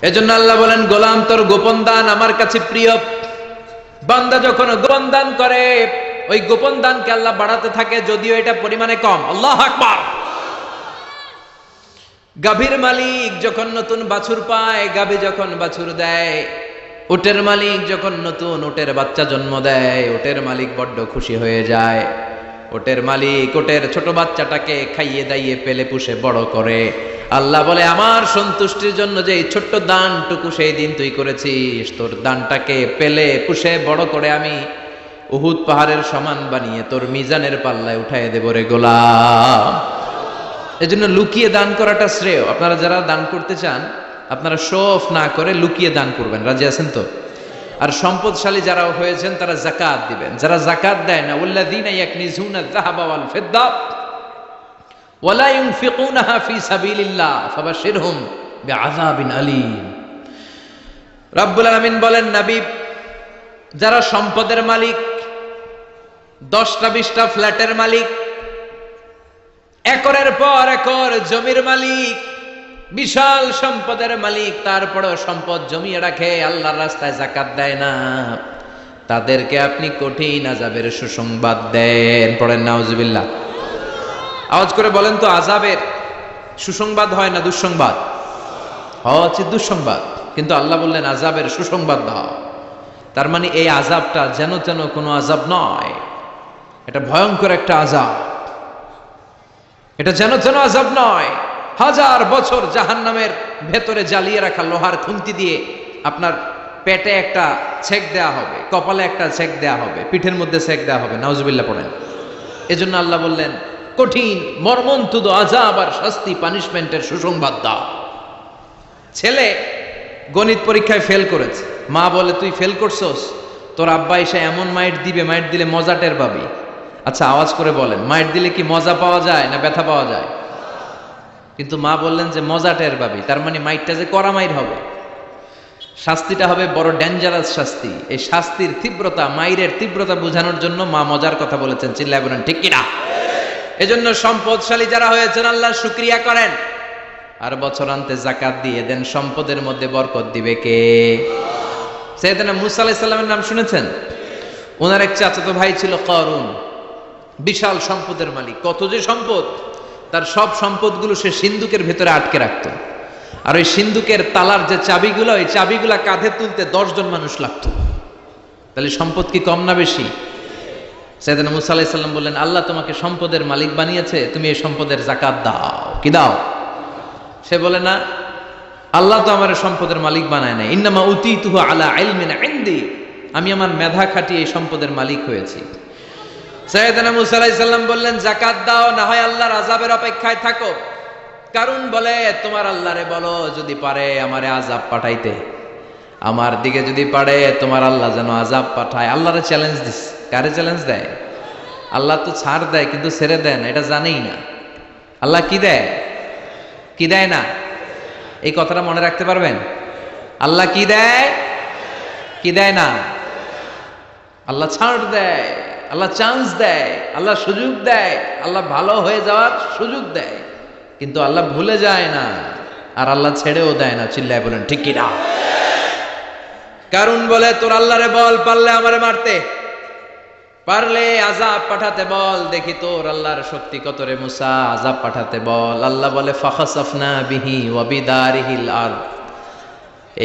এজন্য আল্লাহ বলেন, গোলাম তোর গোপন দান আমার কাছে প্রিয়। বান্দা যখন গোপন দান করে, ওই গোপন দানকে আল্লাহ বাড়াতে থাকে, যদিও এটা পরিমাণে কম। আল্লাহু আকবার। গাভীর মালিক যখন নতুন বাছুর পায়, গাভী যখন বাছুর দেয়, উটের মালিক যখন নতুন উটের বাচ্চা জন্ম দেয়, উটের মালিক বড্ড খুশি হয়ে যায়। উটের মালিক উটের ছোট বাচ্চাটাকে খাইয়ে দাইয়ে পেলে পুষে বড় করে। আল্লাহ বলে, আমার সন্তুষ্টির জন্য যে এই ছোট্ট দানটুকু সেই দিন তুই করেছিস, তোর দানটাকে পেলে পুষে বড় করে আমি উহুদ পাহাড়ের সমান বানিয়ে তোর মিজানের পাল্লায় উঠাইয়ে দেব রে গোলাম। এজন্য লুকিয়ে দান করাটা শ্রেয়। আপনারা যারা দান করতে চান, আপনারা শো অফ না করে লুকিয়ে দান করবেন। রাজি আছেন তো? আর সম্পদশালী যারা হয়েছেন তারা যাকাত দিবেন। যারা যাকাত দেয় না, ওয়াল্লাযীনা ইয়াকনিজুনা আয-যাহাবা ওয়াল ফিদ্দা ওয়ালা ইউনফিকুনাহা ফি সাবিলিল্লাহ ফাবাশশিরহুম বিআযাবিন আলীম। রব্বুল আলামিন বলেন, নবী, যারা সম্পদের মালিক, 10টা 20টা ফ্ল্যাটের মালিক, একরের পর একর জমির মালিক, বিশাল সম্পদের মালিক, তারপরেও সম্পদ জমিয়ে রাখে, আল্লাহর রাস্তায় যাকাত দেয় না, তাদেরকে আপনি কঠিন আযাবের সুসংবাদ দেন। পড়েন নাউজুবিল্লাহ। আওয়াজ করে বলেন তো, আযাবের সুসংবাদ হয় না দুঃসংবাদ? হচ্ছে দুঃসংবাদ, কিন্তু আল্লাহ বললেন আযাবের সুসংবাদ দাও। তার মানে এই আযাবটা যেন তেন কোনো আযাব নয়, এটা ভয়ঙ্কর একটা আযাব। এটা যেন তেন আযাব নয়। 1000 বছর জাহান্নামের ভেতরে জ্বালিয়ে রাখা লোহার খুন্তি দিয়ে আপনার পেটে একটা ছেক দেয়া হবে, কপালে একটা ছেক দেয়া হবে, পিঠের মধ্যে ছেক দেয়া হবে। নাউজুবিল্লাহ পড়েন। এজন্য আল্লাহ বললেন, কঠিন মর্মন্তুদ আযাব আর শাস্তি, পানিশমেন্টের সুসংবাদ দাও। ছেলে গণিত পরীক্ষায় ফেল করেছে, মা বলে, তুই ফেল করছস, তোর আব্বা এসে এমন মাইট দিবে, মাইট দিলে মজা টের পাবি। আচ্ছা, আওয়াজ করে বলেন, মাইট দিলে কি মজা পাওয়া যায় না ব্যথা পাওয়া যায়? কিন্তু মা বললেন যে মজা টের পাবি, তার মানে মাইটটা যে কড়া মাইট হবে, শাস্তিটা হবে বড় ডেঞ্জারাস শাস্তি। এই শাস্তির তীব্রতা, মাইরের তীব্রতা বোঝানোর জন্য মা মজার কথা বলেছেন। চিল্লায় বলেন ঠিক কিনা? এজন্য সম্পদশালী যারা হয়েছেন, আল্লাহর শুকরিয়া করেন আর বছরান্তে যাকাত দিয়ে দেন। সম্পদের মধ্যে বরকত দিবে কে? সাইয়েদনা মূসা আলাইহিস সালামের নাম শুনেছেন? ওনার এক চাচাতো ভাই ছিল কারুন, বিশাল সম্পদের মালিক। কত যে সম্পদ! তার সব সম্পদগুলো সে সিন্ধুকের ভেতরে আটকে রাখত। আর ওই সিন্ধুকের তালার যে চাবিগুলো, ওই চাবিগুলা কাঁধে তুলতে 10 জন মানুষ লাগতো। তাহলে সম্পদ কি কম না বেশি? সাইয়েদনা মূসা আলাইহিস সালাম বললেন, আল্লাহ তোমাকে সম্পদের মালিক বানিয়েছে, তুমি এই সম্পদের যাকাত দাও। কি দাও? সে বলে, না, আল্লাহ তো আমার সম্পদের মালিক বানায় নাই, ইন্নামা উতীতুহু আলা ইলমিন ইনদি, আমি আমার মেধা খাটিয়ে এই সম্পদের মালিক হয়েছি। সাইয়েদনা মূসা আলাইহিস সালাম বললেন, যাকাত দাও, না হয় আল্লাহর আযাবের অপেক্ষায় থাকো। কারণ বলে, তোমার আল্লাহরে বলো যদি পারে আমারে আযাব পাঠাইতে, আমার দিকে যদি পারে তোমার আল্লাহ যেন আযাব পাঠায়। আল্লাহরে চ্যালেঞ্জ দিস। কারে চ্যালেঞ্জ দেয়? আল্লাহ তো ছাড় দেয় কিন্তু ছেড়ে দেয় না, এটা জানেই না। আল্লাহ কি দেয়? কি দেয় না? এই কথাটা মনে রাখতে পারবেন? আল্লাহ কি দেয়? কি দেয় না? আল্লাহ ছাড় দেয়, আল্লাহ চান্স দেয়, আল্লাহ সুযোগ দেয়, আল্লাহ ভালো হয়ে যাওয়ার সুযোগ দেয়, কিন্তু আল্লাহ ভুলে যায় না, আর আল্লাহ ছেড়েও দেয় না। চিল্লায় বলেন ঠিক কি না? কারণ বলে, তোর আল্লাহরে বল, পারলে আমারে মারতে, পারলে আযাব পাঠাতে বল, দেখি তোর আল্লাহর শক্তি কত রে মুসা, আযাব পাঠাতে বল। আল্লাহ বলে, ফাখাসাফনা বিহি ওয়া বিদারিহিল আরদ।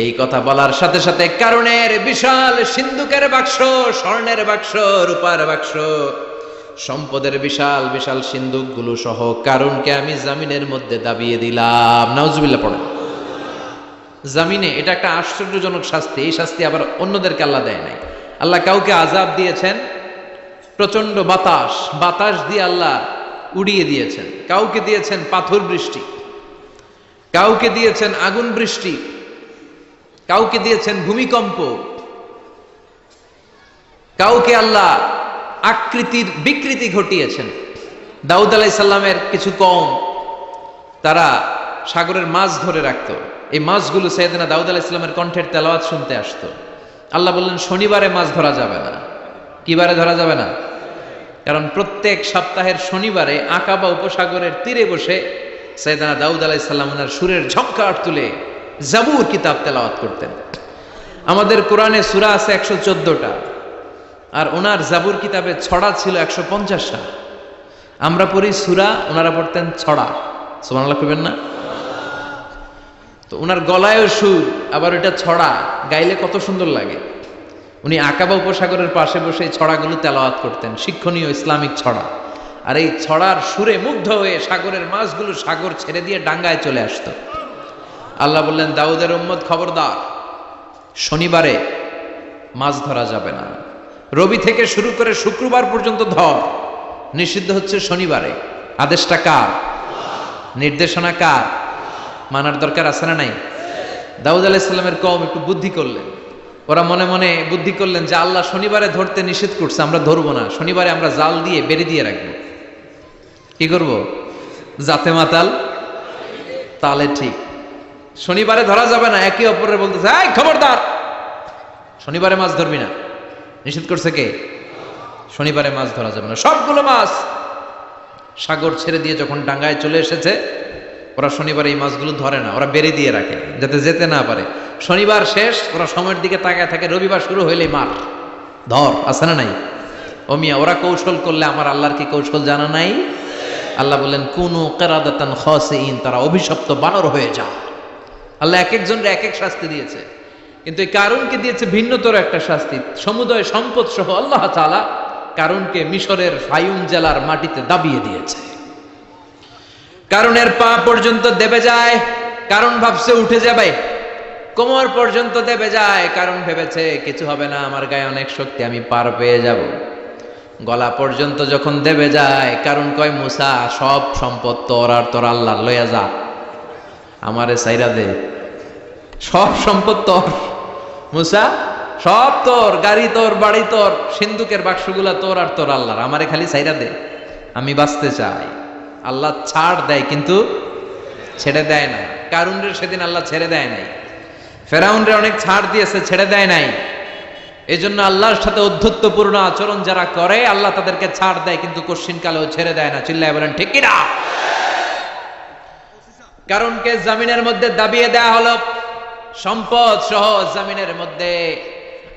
এই কথা বলার সাথে সাথে কারুনের বিশাল সিন্ধুকের বাক্স, স্বর্ণের বাক্স, রূপার বাক্স, সম্পদের বিশাল বিশাল সিন্ধুকগুলো সহ কারুনকে আমি জমিনের মধ্যে দাবিয়ে দিলাম। নাউজুবিল্লাহ পড়েন। জমিনে এটা একটা আশ্চর্যজনক শাস্তি। এই শাস্তি আবার অন্যদেরকে আল্লাহ দেয় নাই। আল্লাহ কাউকে আযাব দিয়েছেন প্রচন্ড বাতাস, বাতাস দিয়ে আল্লাহ উড়িয়ে দিয়েছেন। কাউকে দিয়েছেন পাথর বৃষ্টি, কাউকে দিয়েছেন আগুন বৃষ্টি, কাউকে দিয়েছেন ভূমিকম্প, কাউকে আল্লাহ আকৃতির বিকৃতি ঘটিয়েছেন। দাউদ আলাইহিস সালামের কিছু কওম, তারা সাগরের মাছ ধরে রাখতো। এই মাছগুলো সাইয়েদনা দাউদ আলাইহিস সালামের কণ্ঠের তেলাওয়াত শুনতে আসতো। আল্লাহ বললেন, শনিবারে মাছ ধরা যাবে না। কি বারে ধরা যাবে না? কারণ প্রত্যেক সপ্তাহের শনিবারে আকাবা উপসাগরের তীরে বসে সাইয়েদনা দাউদ আলাইহিস সালাম ওনার সুরের ঝংকার তুলে জাবুর কিতাব তেলাওয়াত করতেন। আমাদের কোরআনে সূরা আছে 114টা, আর ওনার জাবুর কিতাবে ছড়া ছিল 150টা। আমরা পড়ি সূরা, ওনারা পড়তেন ছড়া। সুবহানাল্লাহ কইবেন না? তো ওনার গলায়ও সুর, আবার ওটা ছড়া, গাইলে কত সুন্দর লাগে। উনি আকাবা উপসাগরের পাশে বসে এই ছড়াগুলো তেলাওয়াত করতেন, শিক্ষণীয় ইসলামিক ছড়া। আর এই ছড়ার সুরে মুগ্ধ হয়ে সাগরের মাছগুলো সাগর ছেড়ে দিয়ে ডাঙ্গায় চলে আসতো। আল্লাহ বললেন, দাউদের উম্মত খবরদার, শনিবারে মাছ ধরা যাবে না। রবি থেকে শুরু করে শুক্রবার পর্যন্ত ধর, নিষিদ্ধ হচ্ছে শনিবারে। আদেশটা কার? নির্দেশনা কার? মানার দরকার আছে না নাই? দাউদ আলাইহিস সালামের কওম একটু বুদ্ধি করলেন। ওরা মনে মনে বুদ্ধি করলেন যে আল্লাহ শনিবারে ধরতে নিষেধ করছে, আমরা ধরবো না, শনিবারে আমরা জাল দিয়ে বেড়ে দিয়ে রাখবো। কি করব? জাতে মাতাল তালে ঠিক। শনিবারে ধরা যাবে না, একে অপরের বলতেছে, এই খবরদার, শনিবারে মাছ ধরবি না। নিষেধ করছে কে? শনিবারে মাছ ধরা যাবে না। সবগুলো মাছ সাগর ছেড়ে দিয়ে যখন ডাঙ্গায় চলে এসেছে, ওরা শনিবারে এই মাছগুলো ধরে না, ওরা বেড়ে দিয়ে রাখে যাতে যেতে না পারে। শনিবার শেষ, ওরা সময়ের দিকে তাকায় থাকে, রবিবার শুরু হইলেই মার ধর, আছে না নাই? ও মিয়া, ওরা কৌশল করলে আমার আল্লাহর কি কৌশল জানা নাই? আল্লাহ বললেন, কুনু কিরাদাতান খাসিইন, তারা অভিশপ্ত বানর হয়ে যাও। আল্লাহ এক একজনকে এক এক শাস্তি দিয়েছে, কিন্তু এই কারুনকে দিয়েছে ভিন্নতর একটা শাস্তি। সমুদয় সম্পদ সহ আল্লাহ তাআলা কারুনকে মিশরের ফায়ুম জেলার মাটিতে দাবিয়ে দিয়েছে। কারুনের পা পর্যন্ত দেবে যায়, কারণ ভাবছে উঠে যাবে। কোমর পর্যন্ত দেবে যায়, কারণ ভেবেছে কিছু হবে না, আমার গায়ে অনেক শক্তি, আমি পার পেয়ে যাব। গলা পর্যন্ত যখন দেবে যায়, কারণ কয়, মুসা, সব সম্পদ তোর, আর তোর আল্লাহ লইয়া যা, আমারে সাইরা দে, সব সম্পদ তোর মুসা, সব তোর, গাড়ি তোর, বাড়ি তোর, সিন্ধুকের বাক্সগুলা তোর আর তোর আল্লাহর, আমারে খালি সাইরা দে, আমি বাঁচতে চাই। আল্লাহ ছাড় দেয় কিন্তু ছেড়ে দেয় না। কারুনরে সেদিন আল্লাহ ছেড়ে দেয় নাই, ফেরাউনরে অনেক ছাড় দিয়েছে, ছেড়ে দেয় নাই। এই জন্য আল্লাহর সাথে অধ্যত্বপূর্ণ আচরণ যারা করে, আল্লাহ তাদেরকে ছাড় দেয় কিন্তু কশ্চিনকালেও ছেড়ে দেয় না। চিল্লায় বলেন ঠিক কিনা? কারণকে জামিনের মধ্যে দাবিয়ে দেয়া হলো, সম্পদ সহ জামিনের মধ্যে।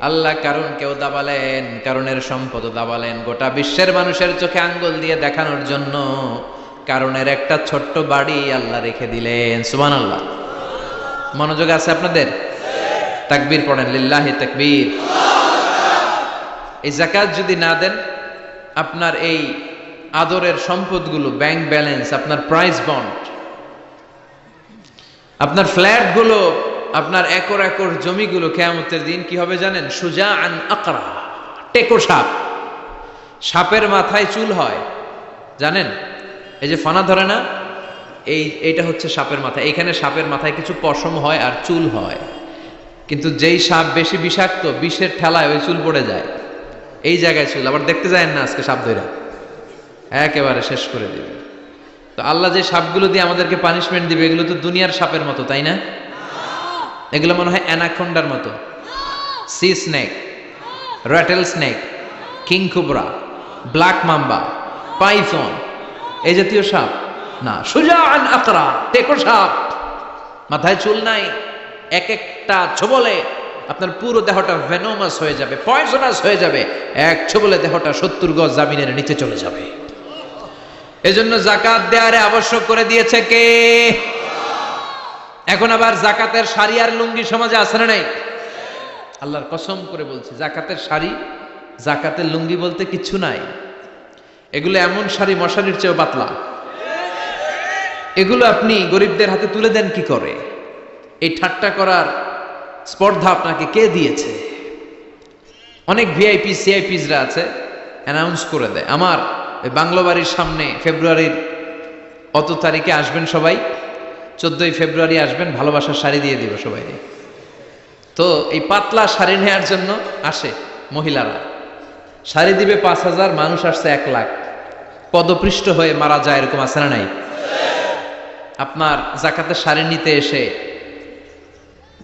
আল্লাহ কারণকেও দাবালেন, কারণের সম্পদও দাবালেন, গোটা বিশ্বের মানুষের চোখে আঙ্গুল দিয়ে দেখানোর জন্য কারণের একটা ছোট্ট বাড়ি আল্লাহ রেখে দিলেন। সুবহানাল্লাহ। মনোযোগ আছে আপনাদের? তাকবীর পড়েন, লিল্লাহি তাকবীর। এই যাকাত যদি না দেন, আপনার এই আদরের সম্পদগুলো, ব্যাংক ব্যালেন্স, আপনার প্রাইস বন্ড, আপনার ফ্ল্যাটগুলো, আপনার একর একর জমিগুলো কিয়ামতের দিন কি হবে জানেন? সুজাআন আকরা, টেকো সাপ। সাপের মাথায় চুল হয়, জানেন? এই যে ফানা ধরে না, এইটা হচ্ছে সাপের মাথা। এখানে সাপের মাথায় কিছু পশম হয় আর চুল হয়, কিন্তু যেই সাপ বেশি বিষাক্ত, বিষের ঠেলায় ওই চুল পড়ে যায়, এই জায়গায় চুল। আবার দেখতে যায় না আজকে সাপ ধরে একেবারে শেষ করে দিবে। তো আল্লাহ যে সাপগুলো দিয়ে আমাদেরকে পানিশমেন্ট দিবে, এগুলো তো দুনিয়ার সাপের মতো, তাই না? এগুলো মনে হয় অ্যানাকোন্ডার মতো, C snake, rattle snake, king cobra, black mamba, Python, এই জাতীয় সাপ না। সুজাআন আকরা, টেকো সাপ, মাথায় চুল নাই, এক একটা ছোবলে আপনার পুরো দেহটা ভেনোমাস হয়ে যাবে, পয়জনাস হয়ে যাবে। এক ছোবলে দেহটা 70 গজ জামিনের নিচে চলে যাবে। এজন্য যাকাত দেয়ারে আবশ্যক করে দিয়েছে কে? এখন আবার যাকাতের শাড়ি আর লুঙ্গি সমাজে আছে না নাই? আল্লাহর কসম করে বলছি, যাকাতের শাড়ি, যাকাতের লুঙ্গি বলতে কিছু নাই। এগুলো এমন শাড়ি, মশারির চেয়েও পাতলা। এগুলো আপনি গরিবদের হাতে তুলে দেন কি করে? এই ঠাট্টা করার স্পর্ধা আপনাকে কে দিয়েছে? অনেক ভিআইপি সিআইপিসরা আছে, অ্যানাউন্স করে দেয়, আমার ওই বাংলো বাড়ির সামনে ফেব্রুয়ারির অত তারিখে আসবেন সবাই, 14ই ফেব্রুয়ারি আসবেন, ভালোবাসার শাড়ি দিয়ে দিব সবাই। তো এই পাতলা শাড়ি নেওয়ার জন্য আসে মহিলারা, শাড়ি দিবে 5000, মানুষ আসছে 1 লাখ, পদপৃষ্ঠ হয়ে মারা যায়, এরকম আছে না নাই? আপনার যাকাতের শাড়ি নিতে এসে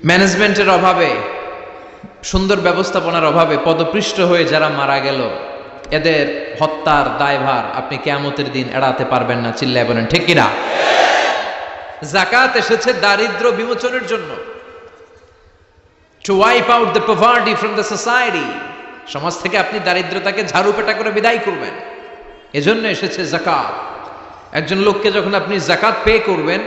ম্যানেজমেন্টের অভাবে, সুন্দর ব্যবস্থাপনার অভাবে পদপৃষ্ঠ হয়ে যারা মারা গেল, এদের হত্যার দায়ভার আপনি কিয়ামতের দিন এড়াতে পারবেন না। চিল্লায় বলেন ঠিক কিনা? যাকাত এসেছে দারিদ্র বিমোচনের জন্য, to wipe out the poverty from the society. সমাজ থেকে আপনি দারিদ্রতাকে ঝাড়ু পেটা করে বিদায় করবেন, এজন্য এসেছে যাকাত। একজন লোককে যখন আপনি যাকাত পে করবেন,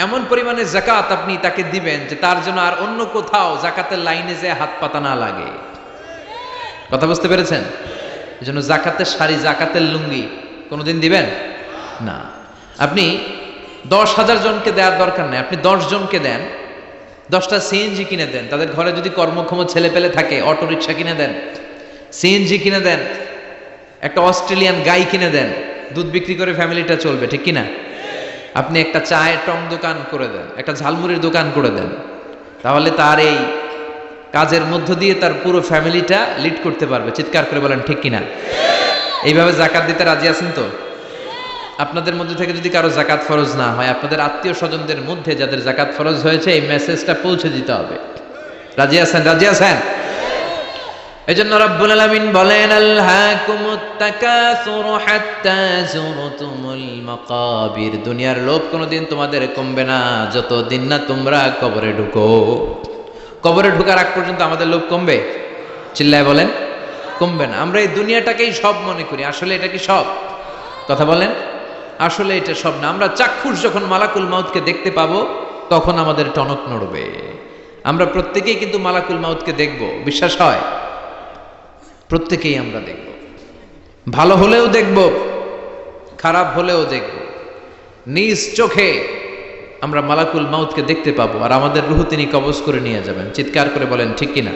এমন পরিমাণে যাকাত আপনি তাকে দিবেন যে তার জন্য আর অন্য কোথাও যাকাতের লাইনে যে হাত পাতা না লাগে। কথা বুঝতে পেরেছেন? এজন্য যাকাতের শাড়ি, যাকাতের লুঙ্গি কোনোদিন দিবেন না। আপনি 10,000 জনকে দেওয়ার দরকার নেই, আপনি 10 জনকে দেন, 10টা সিএনজি কিনে দেন। তাদের ঘরে যদি কর্মক্ষম ছেলে পেলে থাকে, অটো রিক্সা কিনে দেন, সিএনজি কিনে দেন, একটা অস্ট্রেলিয়ান গাই কিনে দেন, দুধ বিক্রি করে ফ্যামিলিটা চলবে, ঠিক কিনা? আপনি একটা চায়ের টং দোকান করে দেন, একটা ঝালমুড়ির দোকান করে দেন, তাহলে তার এই কাজের মধ্য দিয়ে তার পুরো ফ্যামিলিটা লিড করতে পারবে। চিৎকার করে বলেন ঠিক কিনা? এইভাবে যাকাত দিতে রাজি আছেন তো? আপনাদের মধ্যে থেকে যদি কারো যাকাত ফরজ না হয়, আপনাদের আত্মীয় স্বজনদের মধ্যে যাদের যাকাত ফরজ হয়েছে, এই মেসেজটা পৌঁছে দিতে হবে। রাজি আছেন? রাজি আছেন? এজন্য রব্বুল আলামিন বলেন, আলহাকুমুত তাকাসুর হাত্তা যুরতুমুল মাকাবির। দুনিয়ার লোভ কোনোদিন তোমাদের কমবে না যতদিন না তোমরা কবরে ঢুকো। কবরে ঢোকার আগ পর্যন্ত আমাদের লোভ কমবে? চিল্লায় বলেন, কমবে না। আমরা এই দুনিয়াটাকেই সব মনে করি, আসলে এটা কি সব? কথা বলেন, আসলে এটা সব না। আমরা চাক্ষুষ যখন মালাকুল মাউতকে দেখতে পাবো, তখন আমাদের টনক নড়বে। আমরা প্রত্যেকেই কিন্তু মালাকুল মাউতকে দেখব, বিশ্বাস হয়? প্রত্যেকেই আমরা দেখব, ভালো হলেও দেখব, খারাপ হলেও দেখব। নিজ চোখে আমরা মালাকুল মাউতকে দেখতে পাবো, আর আমাদের রূহ তিনি কবজ করে নিয়ে যাবেন। চিৎকার করে বলেন ঠিক কিনা?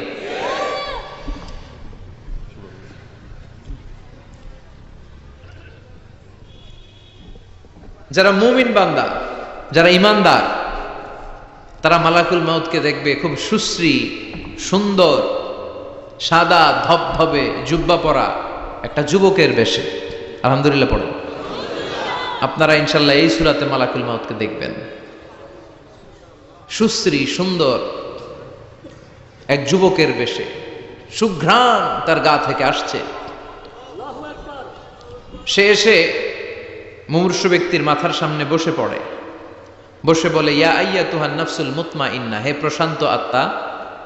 যারা মুমিন বান্দা, যারা ইমানদার, তারা মালাকুল মাউতকে দেখবে খুব সুশ্রী, সুন্দর, সাদা ধবধবে জুব্বা পরা একটা যুবকের বেশে। আলহামদুলিল্লাহ পড়েন। আপনারা ইনশাল্লাহ এই সূরাতে মালাকুল মাউতকে দেখবেন। সুশ্রী সুন্দর এক যুবকের বেশে, সুঘ্রাণ তার গা থেকে আসছে। সে এসে মুমূর্ষু ব্যক্তির মাথার সামনে বসে পড়ে, বসে বলে, ইয়া আইয়াতুহান নাফসুল মুতমাইন্নাহ, হে প্রশান্ত আত্মা,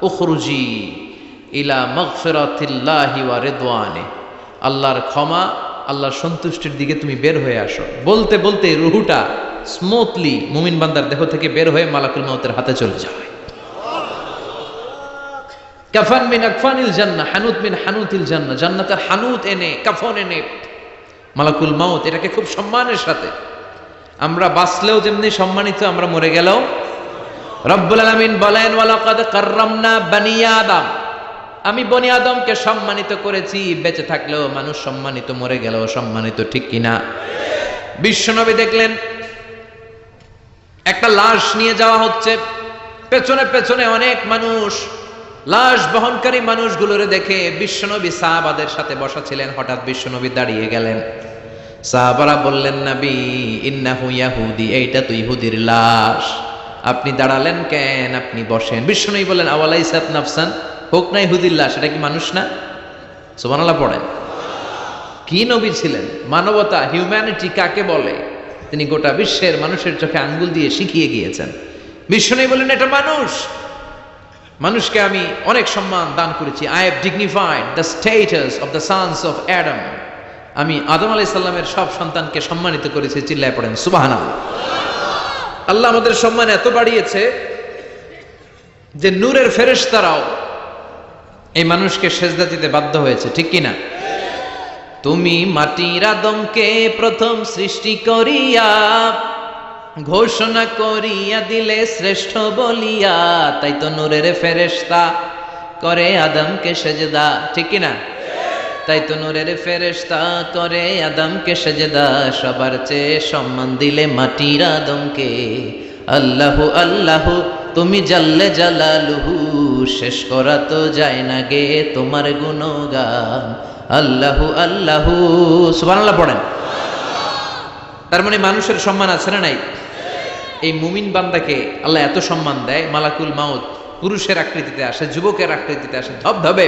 উখরুজি ইলা মাগফিরাতিল্লাহি ওয়া রিদওয়ানি, আল্লাহর ক্ষমা, আল্লাহর সন্তুষ্টির দিকে তুমি বের হয়ে আসো। বলতে বলতে রুহুটা স্মুথলি মুমিন বান্দার দেহ থেকে বের হয়ে মালাকুল মাউতের হাতে চলে যায়। কাফান মিন আকফানিল জান্নাহ, হানুত মিন হানুতিল জান্নাহ, জান্নাতের হানুত এনে, কাফন এনে মালাকুল মাউত এটাকে খুব সম্মানের সাথে, আমরা বাঁচলেও যেমনি সম্মানিত, আমরা মরে গেলেও। রব্বুল আলামিন বলেন, ওয়ালাকাদ কাররামনা বানি আদম, আমি বনি আদমকে সম্মানিত করেছি। বেঁচে থাকলেও মানুষ সম্মানিত, মরে গেলেও সম্মানিত, ঠিক কিনা? বিশ্বনবী দেখলেন একটা লাশ নিয়ে যাওয়া হচ্ছে, পেছনে পেছনে অনেক মানুষ, লাশ বহনকারী মানুষগুলোরে দেখে বিশ্বনবী সাহাবাদের সাথে বসা ছিলেন। হঠাৎ বিশ্বনবী দাঁড়িয়ে গেলেন। সাহাবারা বললেন, নবী ইন্নাহু ইয়াহুদি, এইটা তো ইহুদির লাশ, আপনি দাঁড়ালেন কেন? আপনি বসেন। বিশ্বনবী বললেন, আওয়ালাইসাত নাফসান, হোক না ইহুদির লাশ, এটা কি মানুষ না? সুবহানাল্লাহ পড়েন। কি নবী ছিলেন! মানবতা, হিউম্যানিটি কাকে বলে তিনি গোটা বিশ্বের মানুষের চোখে আঙ্গুল দিয়ে শিখিয়ে গিয়েছেন। বিশ্বনবী বললেন, এটা মানুষ, মানুষকে আমি অনেক সম্মান দান করেছি। I have dignified the status of the sons of Adam, আমি আদম আলাইহিস সালামের সব সন্তানকে সম্মানিত করেছি। চিল্লায় পড়েন সুবহানাল্লাহ। আল্লাহ আমাদের সম্মান এত বাড়িয়েছে যে নূরের ফেরেশতারাও এই মানুষকে সেজদা দিতে বাধ্য হয়েছে, ঠিক কিনা? তুমি মাটির আদমকে প্রথম সৃষ্টি করিয়া ঘোষণা করিয়া দিলে শ্রেষ্ঠ বলিয়া, তাই তো নূরের ফেরেশতা করে আদমকে সেজদা, ঠিক কিনা? তাই তো নূরের ফেরেশতা করে আদমকে সেজদা, সবার চেয়ে সম্মান দিলে মাটির আদমকে। আল্লাহু আল্লাহু তুমি জাল্লে জালালুহু, শেষ করা তো যায় না গে তোমার গুণগান। আল্লাহু আল্লাহু, সুবহানাল্লাহ পড়েন। তার মানে মানুষের সম্মান আছে না নাই? এই মুমিন বান্দাকে আল্লাহ এত সম্মান দেয়, মালাকুল মাউত পুরুষের আকৃতিতে আসে, যুবকের আকৃতিতে আসে, ধবধবে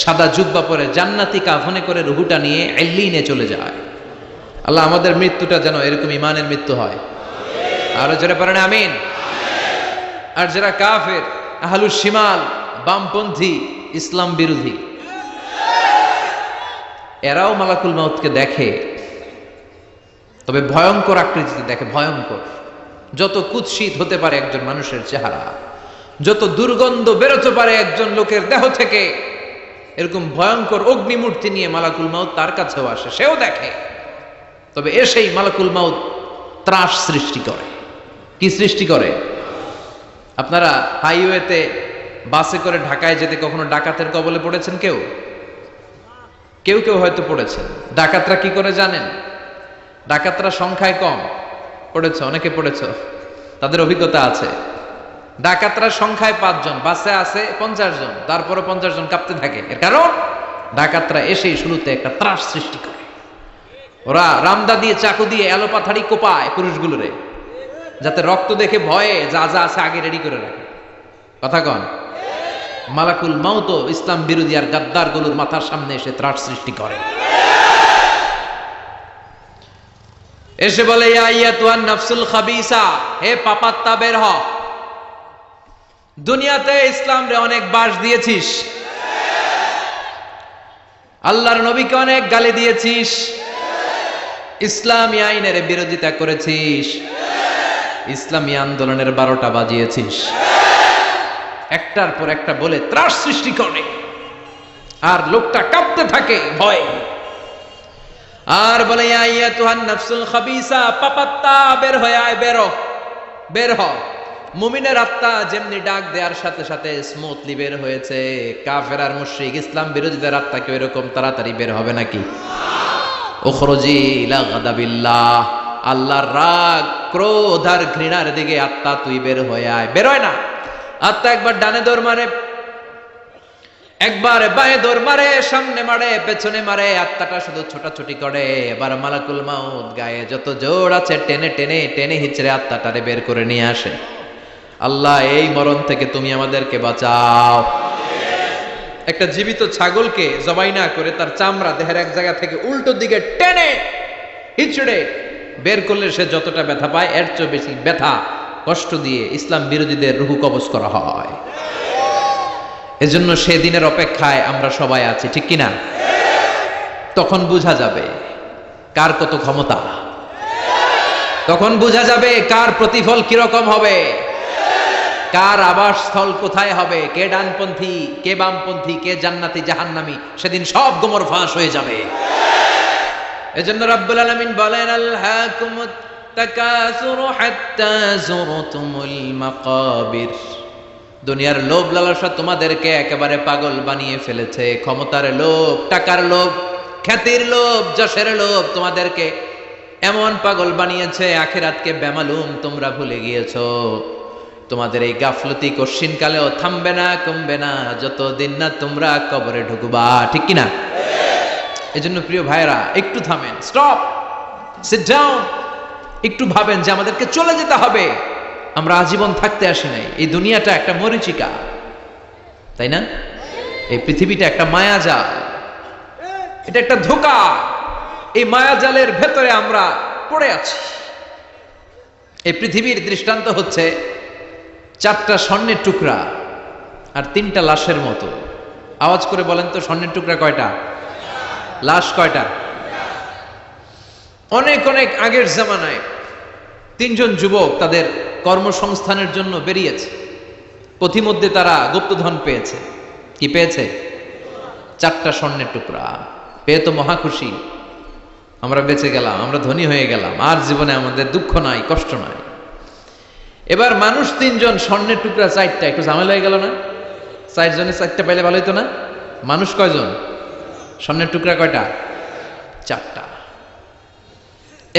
সাদা জুব্বা পরে জান্নাতি কাফনে করে রুহুটা নিয়ে এল্লিনে চলে যায়। আল্লাহ আমাদের মৃত্যুটা যেন এরকম ইমানের মৃত্যু হয়। আরো জোরে পড়েন আমিন। আর যারা কাফের, আহলুস শিমাল, বামপন্থী, ইসলাম বিরোধী, এরাও মালাকুল মাউতকে দেখে, তবে ভয়ঙ্কর আকৃতিতে দেখে, ভয়ঙ্কর। যত কুৎসিত হতে পারে একজন মানুষের চেহারা, যত দুর্গন্ধ বেরোতে পারে একজন লোকের দেহ থেকে, এরকম ভয়ঙ্কর অগ্নিমূর্তি নিয়ে মালাকুল মাউত তার কাছেও আসে, সেও দেখে। তবে এসেই মালাকুল মাউত ত্রাস সৃষ্টি করে। কি সৃষ্টি করে? আপনারা হাইওয়েতে বাসে করে ঢাকায় যেতে কখনো ডাকাতের কবলে পড়েছেন? কেউ কেউ কেউ হয়তো পড়েছেন। ডাকাতরা কি করে জানেন? ডাকাতরা সংখ্যায় কম, পড়েছ, অনেকে পড়েছ, তাদের অভিজ্ঞতা আছে। ডাকাতরা সংখ্যায় 5 জন, বাসে আছে 50 জন, তারপরে 50 জন কাঁপতে থাকে। এর কারণ ডাকাতরা এসেই শুরুতে একটা ত্রাস সৃষ্টি করে। ওরা রামদা দিয়ে, চাকু দিয়ে এলোপাথাড়ি কোপায় পুরুষগুলোরে, যাতে রক্ত দেখে ভয়ে যা যা আছে আগে রেডি করে রাখে। কথা কন? মালাকুল মাউত ইসলাম বিরোধী আর গাদ্দার গুলোর মাথার সামনে এসে ত্রাস সৃষ্টি করে। এসে বলে, ইয়া আইয়াতুহান নাফসুল খাবিসা, হে পাপাত্তা বের হ। দুনিয়াতে ইসলাম রে অনেক বাস দিয়েছিস, আল্লাহর নবীকে অনেক গালি দিয়েছিস, ইসলামী আইনের বিরোধিতা করেছিস, ইসলামী আন্দোলনের 12টা বাজিয়েছিস। একটার পর একটা বলে ত্রাস সৃষ্টি করে, আর লোকটা কাঁপতে থাকে ভয়। আর বলে, ইয়া আইয়াতুহান নাফসুল খাবিসা, পাপাত্তা বের হয়ে আয়, বের হ। মুমিনের আত্মা যেমনি ডাক দেওয়ার সাথে সাথে স্মুথলি বের হয়েছে, কাফের আর মুশরিক ইসলাম বিরোধীদের আত্মা কেউ এরকম তাড়াতাড়ি বের হবে নাকি? উখরুজি ইলা গাদাবিল্লাহ, আল্লাহর রাগ, ক্রোধ আর ঘৃণার দিকে আত্মা তুই বের হয়ে আয়। বের হয় না। আত্মা একবার ডানে দৌড় মারে, একবার বাঁয়ে দৌড় মারে, সামনে মারে, পেছনে মারে, আত্মাটা শুধু ছোটাছুটি করে। এবার মালাকুল মাউত গায়ে যত জোর আছে টেনে টেনে টেনে হিচড়ে আত্মাটারে বের করে নিয়ে আসে। আল্লাহ, এই মরণ থেকে তুমি আমাদেরকে বাঁচাও। একটা জীবিত ছাগলকে জবাই না করে তার চামড়া দেহের এক জায়গা থেকে উল্টো দিকে টেনে হিচড়ে বের করলে সে যতটা ব্যথা পায়, এর চেয়ে বেশি ব্যথা কষ্ট দিয়ে ইসলাম বিরোধীদের রুহ কবজ করা হয়। এজন্য সেদিনের অপেক্ষায় আমরা সবাই আছি, ঠিক কিনা? তখন বোঝা যাবে কার কত ক্ষমতা, তখন বোঝা যাবে কার প্রতিফল কিরকম হবে, কার আবাসস্থল কোথায় হবে, কে ডানপন্থী, কে বামপন্থী, কে জান্নাতি জাহান্নামী, সেদিন সব গোমর ফাঁস হয়ে যাবে। এজন্য রাব্বুল আলামিন বলেন, আলহাকুমুত তাকাসুরু হাত্তা যুরতুমুল মাকাবির। দুনিয়ার লোভ লালসা তোমাদেরকে একেবারে পাগল বানিয়ে ফেলেছে। ক্ষমতার লোভ, টাকার লোভ, খ্যাতির লোভ, যশের লোভ তোমাদেরকে এমন পাগল বানিয়েছে, আখিরাতকে বেমালুম তোমরা ভুলে গিয়েছো। তোমাদের এই গাফলতি কশিন কালেও থামবে না, কমবে না, যতদিন না তোমরা কবরে ঢুকবা, ঠিক কিনা? এজন্য প্রিয় ভাইরা, একটু থামেন, স্টপ, সিট ডাউন, একটু ভাবেন যে আমাদেরকে চলে যেতে হবে। আমরা আজীবন থাকতে আসি নাই। এই দুনিয়াটা একটা মরীচিকা, তাই না? এই পৃথিবীটা একটা মায়াজাল, এটা একটা ধোঁকা। এই মায়াজালের ভেতরে আমরা পড়ে আছি। এই পৃথিবীর দৃষ্টান্ত হচ্ছে 4টা স্বর্ণের টুকরা আর 3টা লাশের মতো। আওয়াজ করে বলেন তো, স্বর্ণের টুকরা কয়টা? লাশ কয়টা? অনেক অনেক আগের জামানায় 3 জন যুবক তাদের কর্মসংস্থানের জন্য বেরিয়েছে। পথিমধ্যে তারা গুপ্তধন পেয়েছে। কি পেয়েছে? 4টা স্বর্ণের টুকরা পেয়ে তো মহা খুশি, আমরা বেঁচে গেলাম, আমরা ধনী হয়ে গেলাম, আর জীবনে আমাদের দুঃখ নাই, কষ্ট নাই। এবার মানুষ 3 জন, স্বর্ণের টুকরা 4টা, একটু ঝামেলা হয়ে গেল না? 4 জনে 4টা পাইলে ভালো হইতো না? মানুষ কয়জন? স্বর্ণের টুকরা কয়টা? 4টা।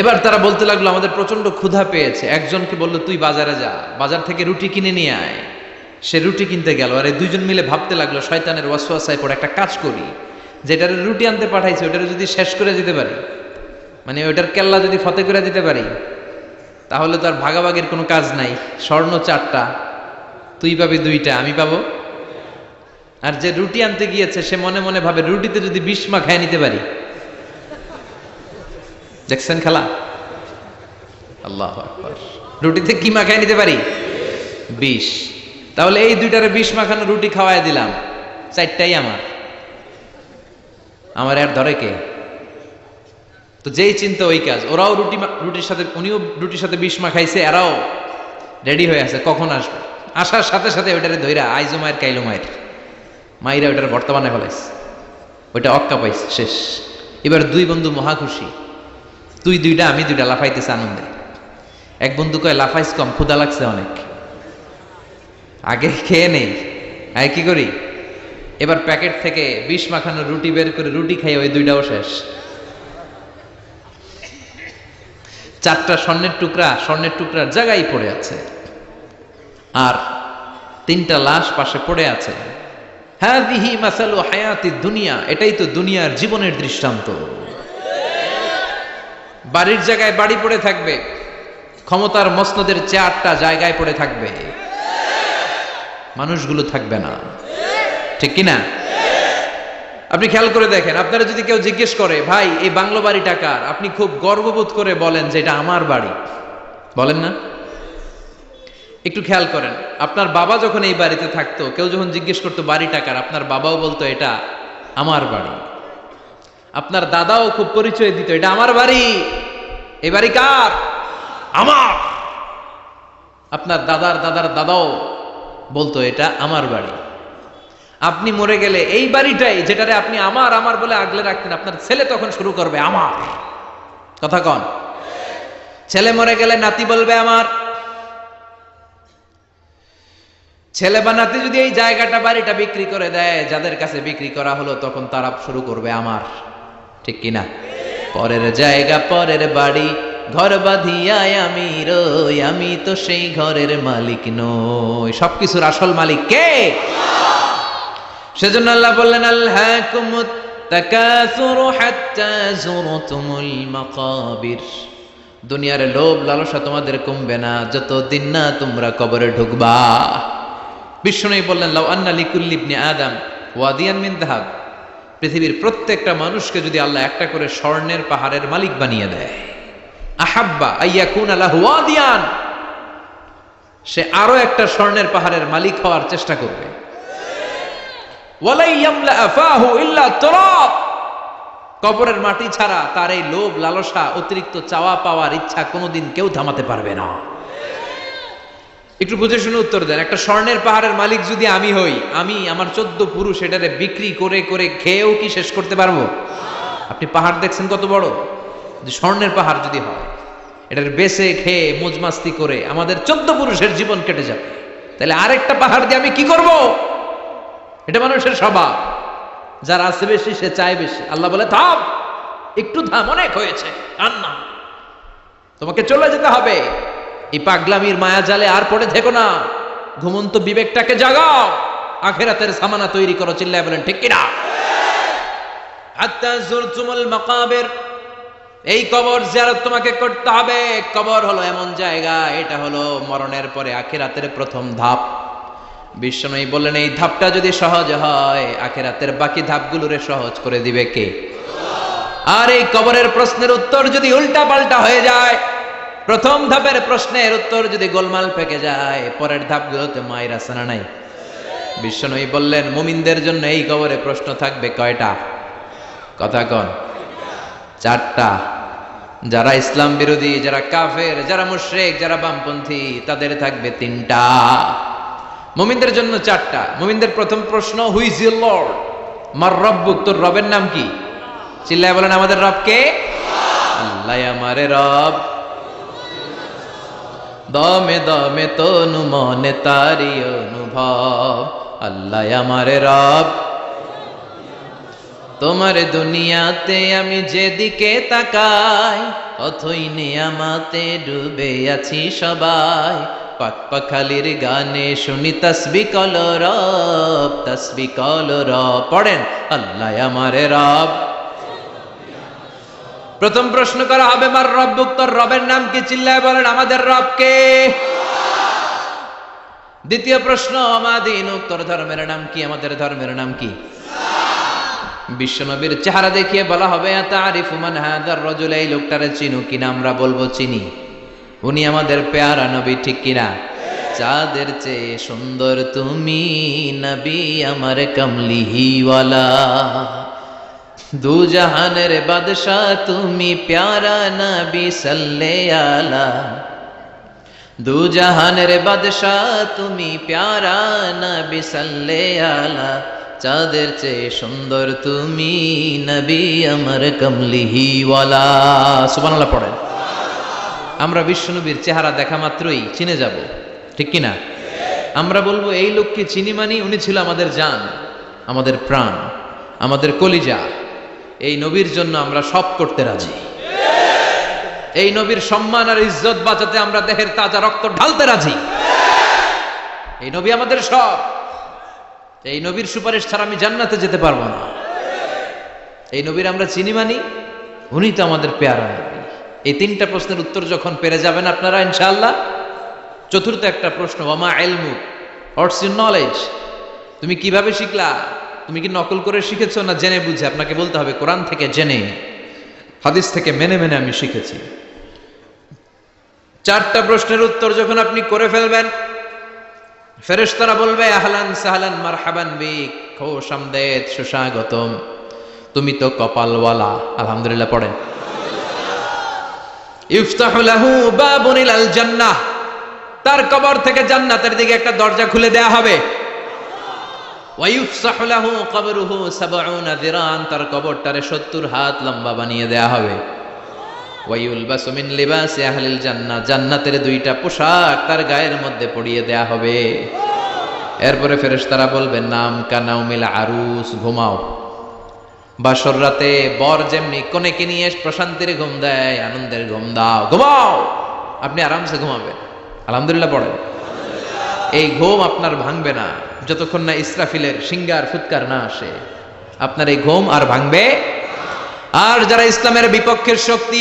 এবার তারা বলতে লাগলো, আমাদের প্রচন্ড ক্ষুধা পেয়েছে। একজনকে বললো, তুই বাজারে যা, বাজার থেকে রুটি কিনে নিয়ে আয়। সে রুটি কিনতে গেল। আর এই 2 জন মিলে ভাবতে লাগলো, শয়তানের ওয়াসওয়াসায় পড়ে একটা কাজ করি, যেটার রুটি আনতে পাঠাইছে ওটার যদি শেষ করে দিতে পারি, মানে ওটার কেল্লা যদি ফতে করে দিতে পারি, তাহলে তো আর ভাগাভাগির কোনো কাজ নাই। স্বর্ণ 4টা, তুই পাবি 2টা, আমি পাবো। আর যে রুটি আনতে গিয়েছে সে মনে মনে ভাবে, রুটিতে যদি বিষ মাখায় নিতে পারি। দেখছেন খেলা? আল্লাহু আকবার। রুটিতে কি মাখায় নিতে পারি? বিষ। তাহলে এই দুইটারে বিষ মাখানো রুটি খাওয়াই দিলাম, চারটাই আমার, আমার আর ধরে কে? তো যেই চিন্তা ওই কাজ। ওরাও রুটির সাথে, উনিও রুটির সাথে বিষ মাখাইছে, এরাও রেডি হয়ে আছে কখন আসবে। আসার সাথে সাথে ওইটারে ধইরা আইজো মায়ের কাইলো মায়ের মাইরা ওইটার বর্তমানে ফেলাইছে, ওইটা অক্কা পাইছে, শেষ। এবার দুই বন্ধু মহা খুশি, তুই দুইটা আমি দুইটা, লাফাইতেছে আনন্দে। এক বন্ধু কয় লাফাইস কম, ক্ষুধা লাগছে অনেক, আগে খেয়ে নেই। আয় কি করি, এবার প্যাকেট থেকে বিষ মাখানো রুটি বের করে রুটি খাই, ওই দুইটাও শেষ। চারটা স্বর্ণের টুকরার জায়গায় পড়ে আছে, আর তিনটা লাশ পাশে পড়ে আছে। হাযিহি মাসালু হায়াতি দুনিয়া, এটাই তো দুনিয়ার জীবনের দৃষ্টান্ত। বাড়ির জায়গায় বাড়ি পড়ে থাকবে, ক্ষমতার মসনদের চেয়ারটা জায়গায় পড়ে থাকবে, মানুষগুলো থাকবে না, ঠিক কিনা? আপনি খেয়াল করে দেখেন, আপনারা যদি কেউ জিজ্ঞেস করে ভাই এই বাংলো বাড়িটা কার, আপনি খুব গর্ববোধ করে বলেন যে এটা আমার বাড়ি, বলেন না? একটু খেয়াল করেন, আপনার বাবা যখন এই বাড়িতে থাকতো, কেউ যখন জিজ্ঞেস করতো বাড়িটা কার, আপনার বাবাও বলতো এটা আমার বাড়ি। আপনার দাদাও খুব পরিচয় দিত, এটা আমার বাড়ি, এই বাড়ি কার? আমার। আপনার দাদার দাদার দাদাও বলতো এটা আমার বাড়ি। আপনি মরে গেলে এই বাড়িটাই, যেটারে আপনি আমার আমার বলে আগলে রাখতেন, আপনার ছেলে তখন শুরু করবে আমার। কথা কন? ছেলে মরে গেলে নাতি বলবে আমার। ছেলে বা নাতি যদি এই জায়গাটা বাড়িটা বিক্রি করে দেয়, যাদের কাছে বিক্রি করা হলো, তখন তারা শুরু করবে আমার, ঠিক কিনা? পরের জায়গা পরের বাড়ি, ঘর বাঁধিয়ায় আমি রই, আমি তো সেই ঘরের মালিক নই। সবকিছুর আসল মালিক কে? সেজন্য আল্লাহ বললেন আলহাকুমুত তাকাসুরু হাত্তা যুরতুমুল মাকাবির, দুনিয়ার লোভ লালসা তোমাদের কমবে না যতদিন না তোমরা কবরে ঢুকবা। বিষ্ণু বললেন লাউ আন্না লিকুল্লি ইবনি আদম ওয়াদিয়ান মিন যাহাব, পৃথিবীর প্রত্যেকটা মানুষকে যদি আল্লাহ একটা করে স্বর্ণের পাহাড়ের মালিক বানিয়ে দেয়, আহাব্বা আইয়াকুনা লাহু ওয়াদিয়ান, সে আরো একটা স্বর্ণের পাহাড়ের মালিক হওয়ার চেষ্টা করবে। ওয়ালাই ইয়ামলা আফাহু ইল্লা তুরাব, কবরের মাটি ছাড়া তার এই লোভ লালসা, অতিরিক্ত চাওয়া পাওয়ার ইচ্ছা কোনোদিন কেউ থামাতে পারবে না। একটু বুঝে শুনে উত্তর দেন, একটা স্বর্ণের পাহাড়ের মালিক যদি আমি হই, আমি আমার 14 পুরুষ এটারে বিক্রি করে করে খেয়েও কি শেষ করতে পারবো? আপনি পাহাড় দেখছেন কত বড়, স্বর্ণের পাহাড় যদি হয়, এটার বেচে খেয়ে মজমাস্তি করে আমাদের 14 পুরুষের জীবন কেটে যাবে, তাহলে আরেকটা পাহাড় দিয়ে আমি কি করব? এটা মানুষের স্বভাব, যার আছে বেশি সে চায় বেশি। আল্লাহ বলে থাম, একটু থাম, অনেক হয়েছে, আর না, তোমাকে চলে যেতে হবে। এই পাগলামির মায়া জালে আর পড়ে থেকো না, ঘুমন্ত বিবেকটাকে জাগাও, আখিরাতের সামানা তৈরি করো। চিল্লায় বলেন ঠিক কিনা? হাত্তা যুরতুমুল মাকাবির, এই কবর জিয়ারত তোমাকে করতে হবে। কবর হলো এমন জায়গা, এটা হলো মরণের পরে আখিরাতের প্রথম ধাপ। বিশ্বনবী বললেন এই ধাপটা যদি সহজ হয়, আখিরাতের বাকি ধাপগুলোরে সহজ করে দিবে কে? আর এই কবরের প্রশ্নের উত্তর যদি উল্টা পাল্টা হয়ে যায়, প্রথম ধাপের প্রশ্নের উত্তর যদি গোলমাল পেকে যায়, পরের ধাপগুলোতে মায়ের আসানা নাই। বিশ্বনবী বললেন মুমিনদের জন্য এই কবরে প্রশ্ন থাকবে কয়টা? কথা কন? 4টা। যারা ইসলাম বিরোধী, যারা কাফের, যারা মুশরিক, যারা বামপন্থী, তাদের থাকবে 3টা। মুমিনদের জন্য 4টা। মুমিনদের প্রথম প্রশ্ন, হু ইজ ইউর লর্ড? মার রব্বুক, তোর রবের নাম কি? চিল্লায় বলেন আমাদের রব কে? আল্লাহ আমারে রব, দমে দমে তনু মনে তারি অনুভব। আল্লাহ আমারে রব, তোমার দুনিয়াতে আমি যেদিকে তাকাই, অথই নিয়ামাতে ডুবে আছি সবাই। পাক পাখালির গানে শুনি তাসবিহ কলো রব, তাসবিহ কলো রব। পড়েন আল্লাহ আমারে রব। প্রথম প্রশ্ন করা হবে মার রব্বুক, তোর রবের নাম কি? চিল্লায় বলেন আমাদের রব কে? দ্বিতীয় প্রশ্ন, আমা দীনুক, তোর ধর্মের নাম কি? আমাদের ধর্মের নাম কি? বিশ্বনবীর চেহারা দেখিয়ে বলা হবে তারিফু মান হাদার রাজুল, এই লোকটারে চিনো কিনা? আমরা বলবো চিনি। উনি আমাদের পেয়ারা নবী, ঠিক কিনা? চাঁদের চেয়ে সুন্দর তুমি নবী আমার কমলিহিওয়ালা, দু জাহানের বাদশাহ তুমি প্যারা নবী সাল্লে আলা, দু জাহানের বাদশাহ তুমি প্যারা নবী সাল্লে আলা, চাঁদের চেয়ে সুন্দর তুমি নবী আমার কমলিহিওয়ালা। সুবহানাল্লাহ পড়েন। আমরা বিশ্বনবীর চেহারা দেখা মাত্রই চিনে যাব, ঠিক কিনা? আমরা বলবো এই লোককে চিনি মানি, উনি ছিল আমাদের জান, আমাদের প্রাণ, আমাদের কলিজা। এই নবীর জন্য আমরা সব করতে রাজি। এই নবীর সম্মান আর ইজ্জত বাঁচাতে আমরা দেহের তাজা রক্ত ঢালতে রাজি। এই নবী আমাদের সব। এই নবীর সুপারিশ ছাড়া আমি জান্নাতে যেতে পারবো না। এই নবীর আমরা চিনি মানি, উনি তো আমাদের পেয়ারা নবী। এই তিনটা প্রশ্নের উত্তর যখন পেরে যাবেন আপনারা ইনশাআল্লাহ, চতুর্থ একটা প্রশ্ন, ওয়ামা ইলমু, হোয়াটস ইউর নলেজ? তুমি কিভাবে শিখলা? তুমি কি নকল করে শিখেছো না জেনে বুঝে? আপনাকে বলতে হবে কোরআন থেকে জেনে, হাদিস থেকে মেনে মেনে আমি শিখেছি। চারটা প্রশ্নের উত্তর যখন আপনি করে ফেলবেন, ফেরেশতারা বলবে আহলান সাহলান মারহাবান বিক, খোশ আমদেদ, সুস্বাগতম, তুমি তো কপালওয়ালা। আলহামদুলিল্লাহ পড়েন। ইফতাহু লাহু বাবুন ইলাল জান্নাহ, তার কবর থেকে জান্নাতের দিকে একটা দরজা খুলে দেয়া হবে। ওয়া ইফসাহু লাহু কবরুহু ৭০ যিরান, তার কবরটারে ৭০ হাত লম্বা বানিয়ে দেয়া হবে। ওয়া ইউলবাসু মিন লিবাসি আহলিল জান্নাহ, জান্নাতের দুইটা পোশাক তার গায়ের মধ্যে পরিয়ে দেয়া হবে। এরপরে ফেরেশতারা বলবেন নাম কানাউমিল আরুস, ঘুমাও। বাসর রাতে বর যেমনি কনেকে নিয়ে প্রশান্তির ঘুম দেয়, আনন্দের ঘুম দাও, ঘুমাও। আপনি আরামসে ঘুমাবেন। আলহামদুলিল্লাহ পড়েন। এই ঘুম আপনার ভাঙবে না যতক্ষণ না ইসরাফিলের সিঙ্গার ফুৎকার না আসে। আপনার এই ঘুম আর ভাঙবে। আর যারা ইসলামের বিপক্ষের শক্তি,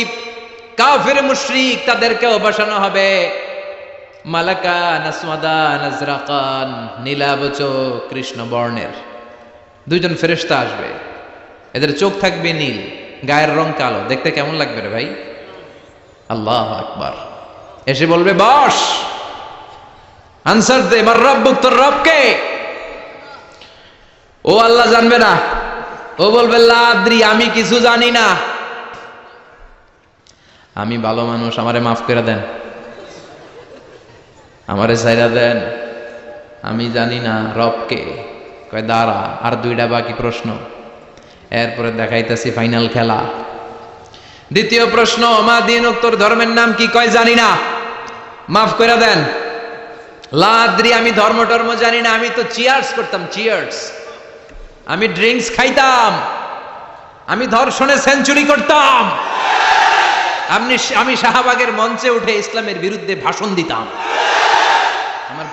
কাফির মুশরিক, তাদেরকেও বসানো হবে মালাকা নাসওয়াদা নাজরাকান, নীলাবচ কৃষ্ণ বর্ণের দুইজন ফেরেশতা আসবে। এদের চোখ থাকবে নীল, গায়ের রং কালো। দেখতে কেমন লাগবে রে ভাই? আল্লাহু আকবার। এসে বলবে বস, আনসার দে, মার রব্বুক, তোর রব কে? ও আল্লাহ জানবে না। ও বলবে লা আদ্রি, আমি কিছু জানি না, আমি ভালো মানুষ, আমারে মাফ করে দেন, আমারে ছাইরা দেন, আমি জানি না রব কে। কয় দাঁড়া, আর দুইটা বাকি প্রশ্ন, এরপরে দেখাইতেছি ফাইনাল খেলা। দ্বিতীয় প্রশ্ন, মা দিনুক, তোর ধর্মের নাম কি? কয় জানি না, মাফ করে দেন। লা আদ্রি, আমি ধর্ম টর্ম জানি না, আমি তো চিয়ার্স করতাম, চিয়ার্স, আমি ড্রিঙ্কস খাইতাম, আমি ধর্ষণে সেঞ্চুরি করতাম, আমি শাহবাগের মঞ্চে উঠে ইসলামের বিরুদ্ধে ভাষণ দিতাম। আমার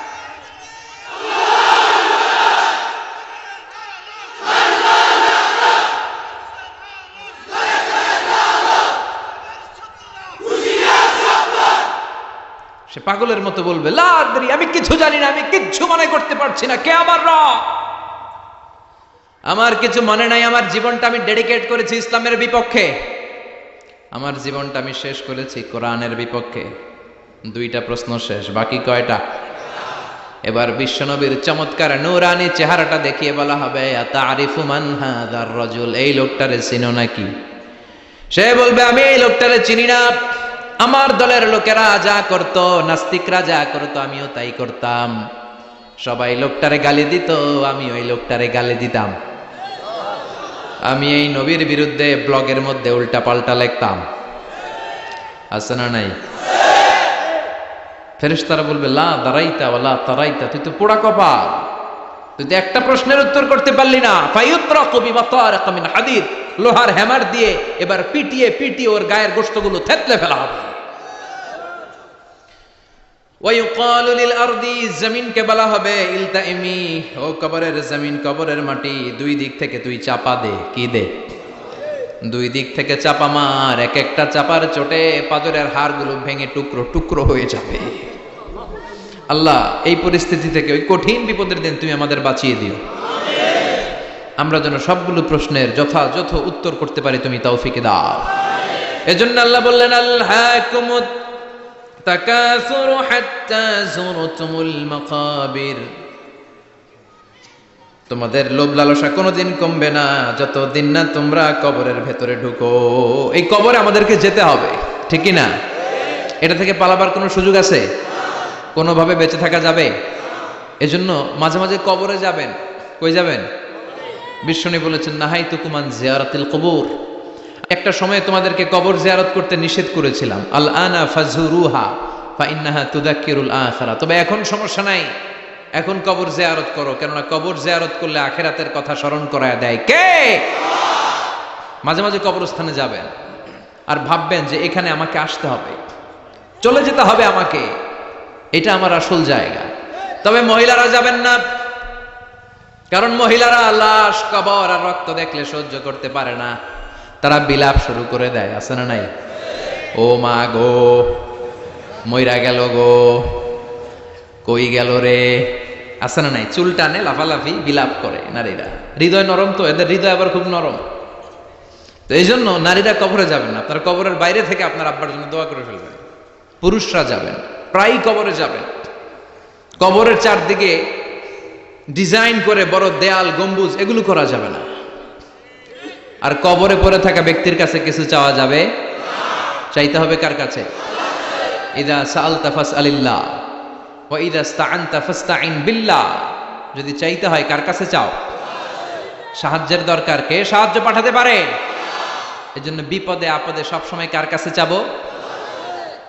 সে পাগলের মতো বলবে লা আদ্রি, আমি কিছু জানি না, আমি কিচ্ছু মনে করতে পারছি না, কে আমার রব? আমার কিছু মনে নাই, আমার জীবনটা আমি ডেডিকেট করেছি ইসলামের বিপক্ষে, আমার জীবনটা আমি শেষ করেছি কোরআনের বিপক্ষে। দুইটা প্রশ্ন শেষ, বাকি কয়টা? এবার বিশ্বনবীর চমৎকার নূরানী চেহারাটা দেখিয়ে বলা হবে আতারিফু মান হাদার রাজুল, এই লোকটারে চিনো নাকি? সে বলবে আমি এই লোকটারে চিনি না, আমার দলের লোকেরা যা করত, নাস্তিকরা যা করত, আমিও তাই করতাম। সবাই লোকটারে গালি দিত, আমি ওই লোকটারে গালি দিতাম। আমি এই নবীর বিরুদ্ধে ব্লগের মধ্যে উল্টা পাল্টা লিখতাম। আছে না নাই? ফেরেশতারা বলবে লা দারাইতা ওয়ালা তারাইতা, তুই তো পোড়া কপাল, তুই তো একটা প্রশ্নের উত্তর করতে পারলি না। ফায়ুতরাকু বিমাতারিক মিন হাদিদ, লোহার হ্যামার দিয়ে এবার পিটিয়ে পিটিয়ে ওর গায়ের গোশতগুলো থেতলে ফেলা হবে। ওয়ায়ুকালু লিল আরদি, জমিনকে বলা হবে ইলতাইমি, ও কবরের জমিন, কবরের মাটি, দুই দিক থেকে তুই চাপা দে। কি দে? দুই দিক থেকে চাপা মার, এক একটা চাপার চোটে পাজরের হাড়গুলো ভেঙে টুকরো টুকরো হয়ে যাবে। আল্লাহ এই পরিস্থিতি থেকে, ওই কঠিন বিপদের দিন তুমি আমাদের বাঁচিয়ে দিও। আমরা যেন সবগুলো প্রশ্নের যথাযথ উত্তর করতে পারি, তুমি তৌফিক দাও। এজন্য আল্লাহ বললেন আল্লাহকুমুত তাকাসুরু হাত্তা যুরতুমুল মাকাবির, তোমাদের লোভ লালসা কোনোদিন কমবে না যতদিন না তোমরা কবরের ভেতরে ঢুকো। এই কবরে আমাদেরকে যেতে হবে, ঠিক কি না? এটা থেকে পালাবার কোনো সুযোগ আছে? কোনোভাবে বেঁচে থাকা যাবে? এজন্য মাঝে মাঝে কবরে যাবেন। কই যাবেন? বিশ্বনী বলেছেন, নাহাইতুকুম আন জিয়ারাতিল কুবুর, একটা সময় তোমাদেরকে কবর জিয়ারত করতে নিষেধ করেছিলাম, আল আনা ফাজুরুহা ফাইন্নাহা তুযাক্কিরুল আখিরা, তবে এখন সমস্যা নাই, এখন কবর জিয়ারত করো, কেননা কবর জিয়ারত করলে আখিরাতের কথা স্মরণ করায় দেয় কে? মাঝে মাঝে কবরস্থানে যাবেন আর ভাববেন যে এখানে আমাকে আসতে হবে, চলে যেতে হবে আমাকে, এটা আমার আসল জায়গা। তবে মহিলারা যাবেন না, কারণ মহিলারা লাশ, কবর আর রক্ত দেখলে সহ্য করতে পারে না, তারা বিলাপ শুরু করে দেয়, আছে না নাই? ও মা গো, মইরা গেল গো, কই গেল রে, আছে না নাই? চুল টানে, লাফালাফি, বিলাপ করে নারীরা। হৃদয় নরম তো, এদের হৃদয় আবার খুব নরম। তো এই জন্য নারীরা কবরে যাবেন না, আপনারা কবরের বাইরে থেকে আপনার আব্বার জন্য দোয়া করে ফেলবেন। পুরুষরা যাবেন, প্রায়ই কবরে যাবেন। কবরের চারদিকে ডিজাইন করে বড় দেয়াল, গম্বুজ, এগুলো করা যাবে না। আর কবরে পড়ে থাকা ব্যক্তির কাছে কিছু চাওয়া যাবে? চাইতে হবে কার কাছে? ইদা সাআলতা ফাসআলিল্লাহ ওয়া ইদা ইসতাআনতা ফাসতাইন বিল্লাহ, যদি চাইতে হয় কার কাছে চাও? সাহায্যের দরকার, কে সাহায্য পাঠাতে পারে? এজন্য বিপদে আপদে সব সময় কার কাছে চাবো?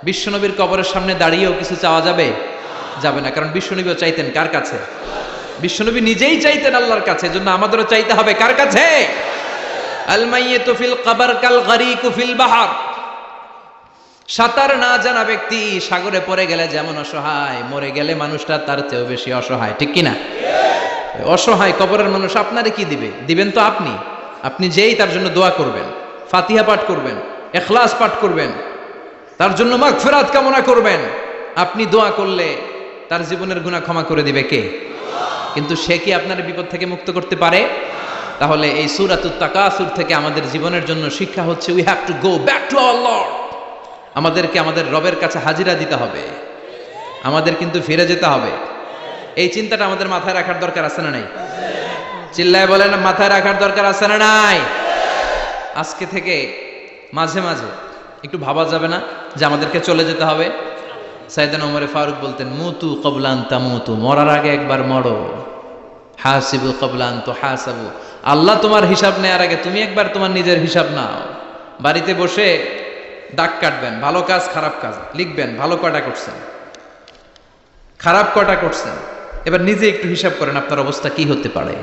বিশ্বনবীর কবরের সামনে দাঁড়িয়েও কিছু চাওয়া যাবে? যাবে না, কারণ বিশ্বনবীও চাইতেন কার কাছে? বিশ্বনবী নিজেই চাইতেন আল্লাহর কাছে। এজন্য আমাদেরও চাইতে হবে কার কাছে? আল মাইয়িতু ফিল কবর কাল গরীকু ফিল বাহর, সাঁতার না জানা ব্যক্তি সাগরে পড়ে গেলে যেমন অসহায়, মরে গেলে মানুষটা তার চেয়েও বেশি অসহায়, ঠিক কিনা? অসহায় কবরের মানুষ আপনারে কি দিবে? দিবেন তো আপনি। আপনি যেই তার জন্য দোয়া করবেন, ফাতিহা পাঠ করবেন, ইখলাস পাঠ করবেন, তার জন্য মাগফিরাত কামনা করবেন। আপনি দোয়া করলে তার জীবনের গুনাহ ক্ষমা করে দিবে কে? কিন্তু সে কি আপনার বিপদ থেকে মুক্ত করতে পারে? তাহলে এই সূরাতুত তাকাসুর থেকে আমাদের জীবনের জন্য শিক্ষা হচ্ছে, we have to go back to our Lord. আমাদেরকে আমাদের রবের কাছে হাজিরা দিতে হবে, আমাদের কিন্তু ফিরে যেতে হবে। এই চিন্তাটা আমাদের মাথায় রাখার দরকার আছে না নাই? চিল্লায় বলেন, মাথায় রাখার দরকার আছে না নাই? আজকে থেকে মাঝে মাঝে একটু ভাবা যাবে না যে আমাদেরকে চলে যেতে হবে? সাইয়েদনা ওমর ফারুক বলতেন, মুতু ক্বাবলা আন তামুতু, মরার আগে একবার মরো। হাসিবু ক্বাবলা আন তুহাসাবু, আল্লাহ তোমার হিসাব নেওয়ার আগে তুমি একবার তোমার নিজের হিসাব নাও। বাড়িতে বসে দাগ কাটবেন, ভালো কাজ খারাপ কাজ লিখবেন, ভালো কয়টা করছেন, খারাপ কয়টা করছেন, এবার নিজে একটু হিসাব করেন আপনার অবস্থা কি হতে পারে।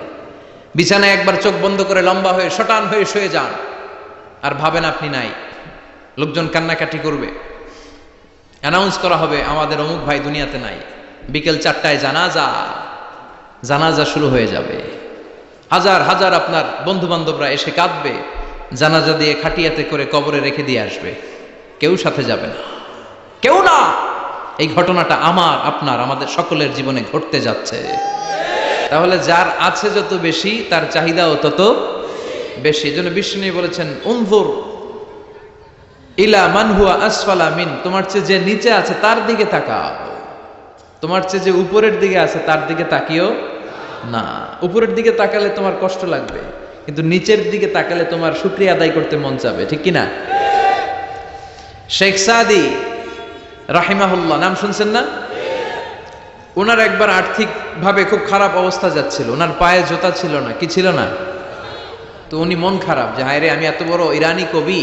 বিছানায় একবার চোখ বন্ধ করে লম্বা হয়ে শটান হয়ে শুয়ে যান, আর ভাবেন আপনি নাই। লোকজন কান্নাকাটি করবে, অ্যানাউন্স করা হবে আমাদের অমুক ভাই দুনিয়াতে নাই। বিকেল 4টায় জানাজা শুরু হয়ে যাবে। হাজার হাজার আপনার বন্ধু বান্ধবরা এসে কাঁদবে, জানাজা দিয়ে খাটিয়াতে করে কবরে রেখে দিয়ে আসবে। কেউ সাথে যাবে না, কেউ না। এই ঘটনাটা আমার, আপনার, আমাদের সকলের জীবনে ঘটতে যাচ্ছে। তাহলে যার আছে যত বেশি, তার চাহিদাও তত বেশি। এই জন্য বিষ্ণু বলেছেন, উনজুর ইলা মান হুয়া আসফালা মিন, তোমার চেয়ে যে নিচে আছে তার দিকে তাকাও, তোমার চেয়ে যে উপরের দিকে আছে তার দিকে তাকিও না। উপরের দিকে তাকালে তোমার কষ্ট লাগবে, কিন্তু নিচের দিকে তাকালে তোমার শুকরিয়া আদায় করতে মন চাবে, ঠিক কিনা? শেখ সাদি রাহিমাহুল্লাহ, নাম শুনছেন না? ওনার একবার আর্থিক ভাবে খুব খারাপ অবস্থা যাচ্ছিল, ওনার পায়ে জোতা ছিল না, কি ছিল না? তো উনি মন খারাপ যে হায় রে, আমি এত বড় ইরানি কবি,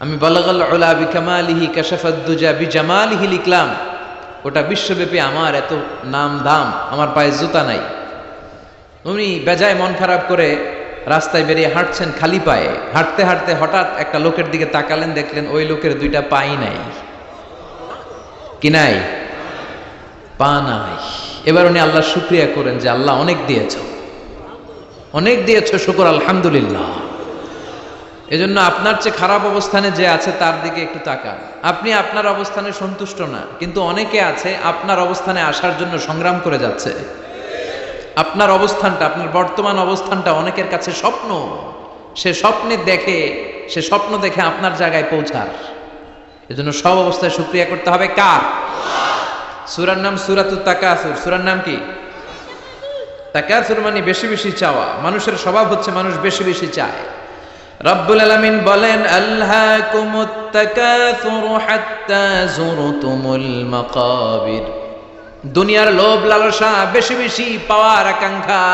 আমি বালাগাল উলা বিকামালিহি কাশাফাদ দুজা বিজামালিহি লিখলাম, ওটা বিশ্বব্যাপী আমার এত নাম দাম, আমার পায়ে জুতা নাই। উনি বেজায় মন খারাপ করে রাস্তায় বেরিয়ে হাঁটছেন খালি পায়ে। হাঁটতে হাঁটতে হঠাৎ একটা লোকের দিকে তাকালেন, দেখলেন ওই লোকের দুইটা পাই নাই। কি নাই? পা নাই। এবার উনি আল্লাহর শুকরিয়া করেন যে আল্লাহ অনেক দিয়েছো, অনেক দিয়েছো, শুকর আলহামদুলিল্লাহ। এজন্য আপনার চেয়ে খারাপ অবস্থানে যে আছে তার দিকে একটু তাকান। আপনি আপনার অবস্থানে সন্তুষ্ট না, কিন্তু অনেকে আছে আপনার অবস্থানে আসার জন্য সংগ্রাম করে যাচ্ছে। আপনার অবস্থানটা, আপনার বর্তমান অবস্থানটা অনেকের কাছে স্বপ্ন। সে স্বপ্ন দেখে আপনার জায়গায় পৌঁছার। এজন্য সব অবস্থায় শুকরিয়া করতে হবে কার? সূরার নাম সূরাতুত তাকাসুর। সূরার নাম কি? তাকাসুর মানে বেশি বেশি চাওয়া। মানুষের স্বভাব হচ্ছে মানুষ বেশি বেশি চায়। রব্বুল আলামিন বলেন আলহাকুমুত তাকাসুর হাত্তা যুরতুমুল মাকাবির। দুনিয়ার লোভ লালসা, বেশি বেশি পাওয়ার আকাঙ্ক্ষা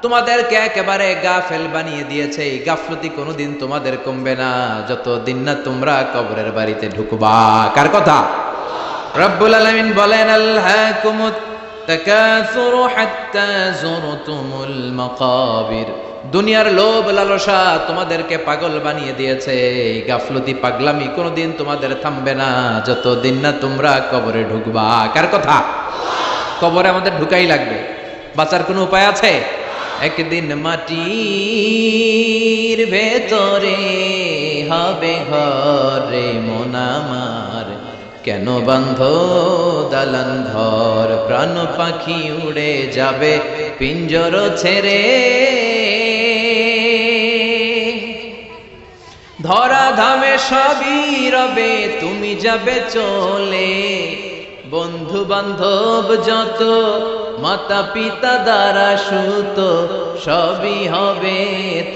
তোমাদেরকে একেবারে গাফেল বানিয়ে দিয়েছে। এই গাফলতি কোনোদিন তোমাদের কমবে না যতদিন না তোমরা কবরের বাড়িতে ঢুকবা। কার কথা? রব্বুল আলামিন বলেন আলহাকুমুত তাকাসুর হাত্তা যুরতুমুল মাকাবির। দুনিয়ার লোভ লালসা তোমাদেরকে পাগল বানিয়ে দিয়েছে। এই গাফলতি পাগলামি কোনোদিন তোমাদের থামবে না যতদিন না তোমরা কবরে ঢুকবা। কার কথা? কবরে আমাদের ঢুকাই লাগবে, বাঁচার কোনো উপায় আছে? একদিন মাটির ভেতরে হবে ঘরে মন আমার, কেন বান্ধ দালান ঘর, প্রাণ পাখি উড়ে যাবে পিঞ্জর ছেড়ে। ধরা ধামে সবই রবে তুমি যাবে চলে, বন্ধু বান্ধব যত মাতা পিতা দ্বারা সুত সবই হবে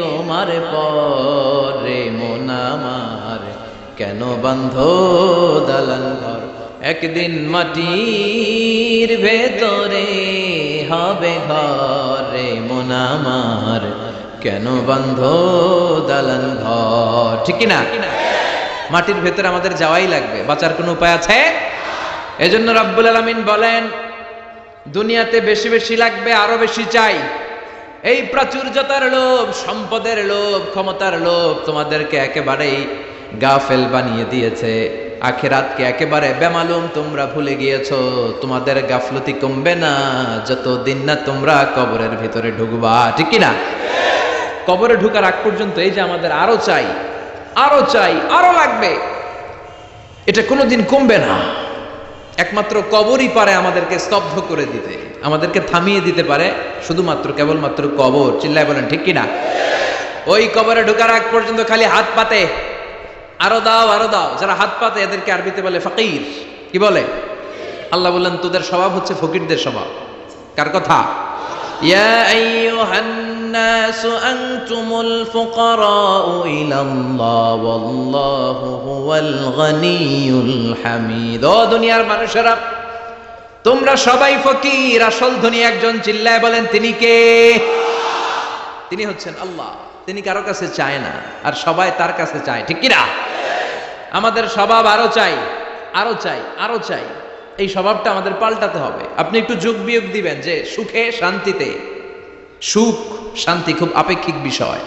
তোমার পরে মন আমার, কেন বান্ধ দালান ঘর। একদিন মাটির ভেতরে হবে ঘরে মন আমার, কেন বান্ধ দালান ঘর। ঠিক না? মাটির ভেতরে আমাদের যাওয়াই লাগবে, বাঁচার কোনো উপায় আছে? এজন্য রব্বুল আলামিন বলেন দুনিয়াতে বেশি বেশি লাগবে, আরো বেশি চাই। এই প্রাচুর্যতার লোভ, সম্পদের লোভ, ক্ষমতার লোভ তোমাদেরকে একেবারেই গাফেল বানিয়ে দিয়েছে। আখিরাতকে একেবারে বেমালুম তোমরা ভুলে গিয়েছো। তোমাদের গাফলতি কমবে না যতদিন না তোমরা কবরের ভিতরে ঢুকবা। ঠিক না? কবরে ঢুকার আগ পর্যন্ত এই যে আমাদের আরো চাই, আরো চাই, আরো লাগবে, এটা কোনোদিন কমবে না। একমাত্র কবরই পারে আমাদেরকে স্তব্ধ করে দিতে, আমাদেরকে থামিয়ে দিতে পারে শুধুমাত্র কেবলমাত্র কবর। চিল্লায় বলেন ঠিক কিনা? ওই কবরে ঢোকার আগ পর্যন্ত খালি হাত পাতে, আরো দাও আরো দাও। যারা হাত পাতে এদেরকে আরবিতে বলে ফকির। কি বলে? আল্লাহ বললেন তোদের স্বভাব হচ্ছে ফকিরদের স্বভাব। কার কথা? ইয়া আইয়ুহান নাসু আনতুমুল ফুকারাউ ইলাল্লাহ ওয়াল্লাহু হুয়াল গনিয়ুল হামিদ। ও দুনিয়ার মানুষেরা, তোমরা সবাই ফকির, আসল ধনী একজন। চিল্লায় বলেন তিনি কে? তিনি হচ্ছেন আল্লাহ। তিনি কারো কাছে চায় না, আর সবাই তার কাছে চায়। ঠিক কিনা? আমাদের স্বভাব আরো চাই, আরো চাই, আরো চাই। এই স্বভাবটা আমাদের পাল্টাতে হবে। আপনি একটু যোগ বিয়োগ দিবেন যে সুখে শান্তিতে, সুখ শান্তি খুব আপেক্ষিক বিষয়।